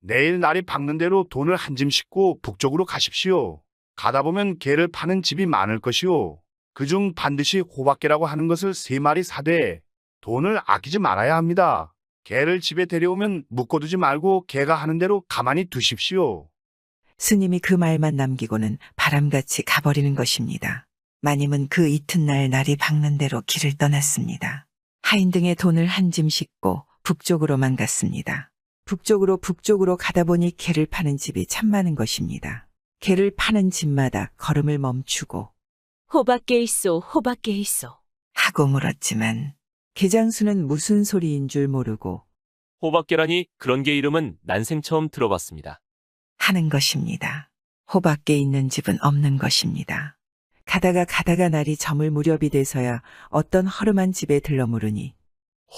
내일 날이 밝는 대로 돈을 한 짐 싣고 북쪽으로 가십시오. 가다 보면 개를 파는 집이 많을 것이오. 그중 반드시 호박개라고 하는 것을 3마리 사되 돈을 아끼지 말아야 합니다. 개를 집에 데려오면 묶어두지 말고 개가 하는 대로 가만히 두십시오. 스님이 그 말만 남기고는 바람같이 가버리는 것입니다. 마님은 그 이튿날 날이 밝는 대로 길을 떠났습니다. 하인 등의 돈을 한 짐 싣고 북쪽으로만 갔습니다. 북쪽으로 가다 보니 개를 파는 집이 참 많은 것입니다. 개를 파는 집마다 걸음을 멈추고 호박개 있소, 호박개 있소. 하고 물었지만 개장수는 무슨 소리인 줄 모르고 호박계라니 그런 게 이름은 난생 처음 들어봤습니다. 하는 것입니다. 호박개 있는 집은 없는 것입니다. 가다가 날이 저물 무렵이 돼서야 어떤 허름한 집에 들러 물으니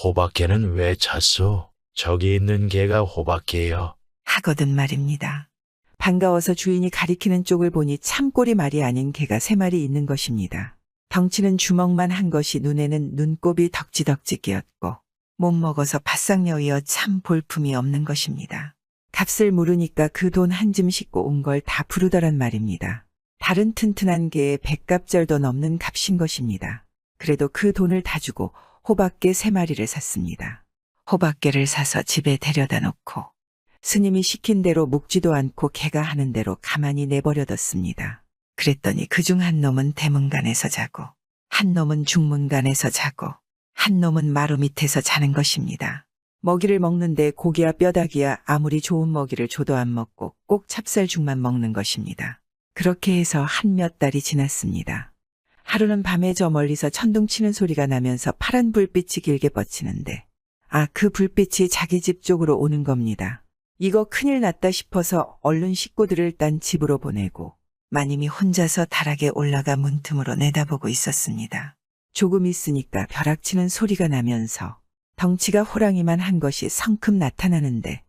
호박개는 왜 찾소? 저기 있는 개가 호박개요. 하거든 말입니다. 반가워서 주인이 가리키는 쪽을 보니 참 꼴이 말이 아닌 개가 3마리 있는 것입니다. 덩치는 주먹만 한 것이 눈에는 눈곱이 덕지덕지 끼었고 못 먹어서 바싹 여이어 참 볼품이 없는 것입니다. 값을 물으니까 그 돈 한 짐 싣고 온 걸 다 부르더란 말입니다. 다른 튼튼한 개에 100갑절도 넘는 값인 것입니다. 그래도 그 돈을 다 주고 호박개 3마리를 샀습니다. 호박개를 사서 집에 데려다 놓고 스님이 시킨 대로 묵지도 않고 개가 하는 대로 가만히 내버려뒀습니다. 그랬더니 그중 한 놈은 대문간에서 자고 한 놈은 중문간에서 자고 한 놈은 마루 밑에서 자는 것입니다. 먹이를 먹는데 고기야 뼈다귀야 아무리 좋은 먹이를 줘도 안 먹고 꼭 찹쌀죽만 먹는 것입니다. 그렇게 해서 한 몇 달이 지났습니다. 하루는 밤에 저 멀리서 천둥치는 소리가 나면서 파란 불빛이 길게 뻗치는데 그 불빛이 자기 집 쪽으로 오는 겁니다. 이거 큰일 났다 싶어서 얼른 식구들을 딴 집으로 보내고 마님이 혼자서 다락에 올라가 문틈으로 내다보고 있었습니다. 조금 있으니까 벼락치는 소리가 나면서 덩치가 호랑이만 한 것이 성큼 나타나는데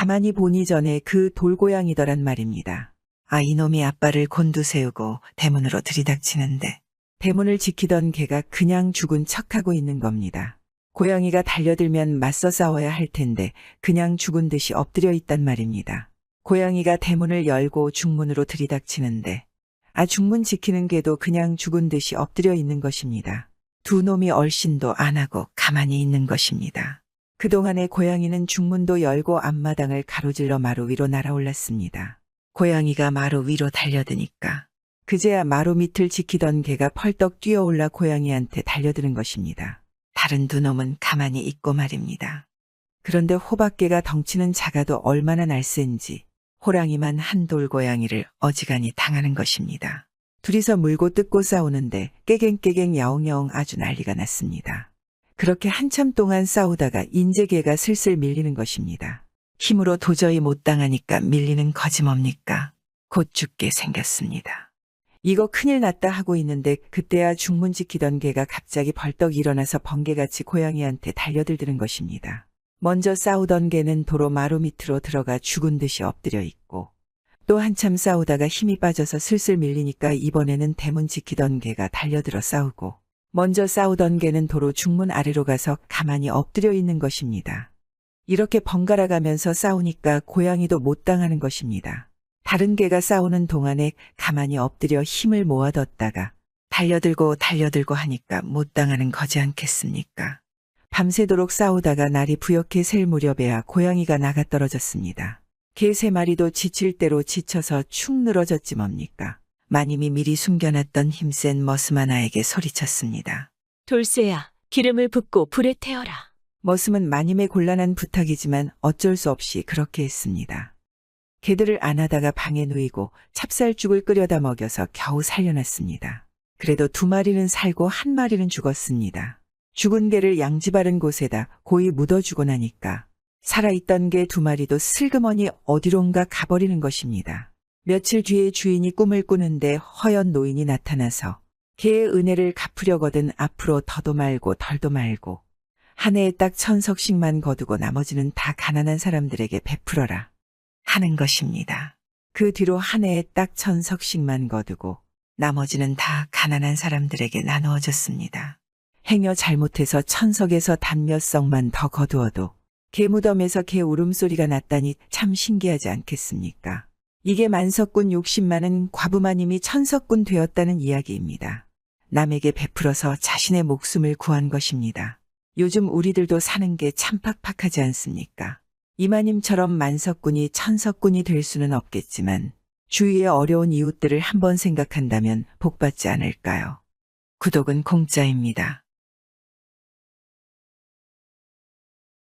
가만히 보니 전에 그 돌고양이더란 말입니다. 아, 이놈이 아빠를 곤두세우고 대문으로 들이닥치는데 대문을 지키던 개가 그냥 죽은 척하고 있는 겁니다. 고양이가 달려들면 맞서 싸워야 할 텐데 그냥 죽은 듯이 엎드려 있단 말입니다. 고양이가 대문을 열고 중문으로 들이닥치는데 중문 지키는 개도 그냥 죽은 듯이 엎드려 있는 것입니다. 두 놈이 얼씬도 안 하고 가만히 있는 것입니다. 그동안에 고양이는 중문도 열고 앞마당을 가로질러 마루 위로 날아올랐습니다. 고양이가 마루 위로 달려드니까 그제야 마루 밑을 지키던 개가 펄떡 뛰어올라 고양이한테 달려드는 것입니다. 다른 두 놈은 가만히 있고 말입니다. 그런데 호박개가 덩치는 작아도 얼마나 날쌘지 호랑이만 한 돌고양이를 어지간히 당하는 것입니다. 둘이서 물고 뜯고 싸우는데 깨갱깨갱 야옹야옹 아주 난리가 났습니다. 그렇게 한참 동안 싸우다가 인제 개가 슬슬 밀리는 것입니다. 힘으로 도저히 못 당하니까 밀리는 거지 뭡니까? 곧 죽게 생겼습니다. 이거 큰일 났다 하고 있는데 그때야 중문 지키던 개가 갑자기 벌떡 일어나서 번개같이 고양이한테 달려들드는 것입니다. 먼저 싸우던 개는 도로 마루 밑으로 들어가 죽은 듯이 엎드려 있고 또 한참 싸우다가 힘이 빠져서 슬슬 밀리니까 이번에는 대문 지키던 개가 달려들어 싸우고 먼저 싸우던 개는 도로 중문 아래로 가서 가만히 엎드려 있는 것입니다. 이렇게 번갈아 가면서 싸우니까 고양이도 못 당하는 것입니다. 다른 개가 싸우는 동안에 가만히 엎드려 힘을 모아뒀다가 달려들고 하니까 못 당하는 거지 않겠습니까? 밤새도록 싸우다가 날이 부옇게 셀 무렵에야 고양이가 나가 떨어졌습니다. 개 세 마리도 지칠 대로 지쳐서 축 늘어졌지 뭡니까? 마님이 미리 숨겨놨던 힘센 머슴 하나에게 소리쳤습니다. 돌쇠야, 기름을 붓고 불에 태워라. 머슴은 마님의 곤란한 부탁이지만 어쩔 수 없이 그렇게 했습니다. 개들을 안 하다가 방에 누이고 찹쌀죽을 끓여다 먹여서 겨우 살려놨습니다. 그래도 두 마리는 살고 한 마리는 죽었습니다. 죽은 개를 양지 바른 곳에다 고이 묻어주고 나니까 살아있던 개 두 마리도 슬그머니 어디론가 가버리는 것입니다. 며칠 뒤에 주인이 꿈을 꾸는데 허연 노인이 나타나서 개의 은혜를 갚으려거든 앞으로 더도 말고 덜도 말고 한 해에 딱 1000석씩만 거두고 나머지는 다 가난한 사람들에게 베풀어라 하는 것입니다. 그 뒤로 한 해에 딱 1000석씩만 거두고 나머지는 다 가난한 사람들에게 나누어졌습니다. 행여 잘못해서 1000석에서 단 몇 석만 더 거두어도 개 무덤에서 개 울음소리가 났다니 참 신기하지 않겠습니까? 이게 만석군 60만은 과부마님이 1000석군 되었다는 이야기입니다. 남에게 베풀어서 자신의 목숨을 구한 것입니다. 요즘 우리들도 사는 게 참 팍팍하지 않습니까? 이마님처럼 만석군이 1000석군이 될 수는 없겠지만 주위의 어려운 이웃들을 한번 생각한다면 복받지 않을까요? 구독은 공짜입니다.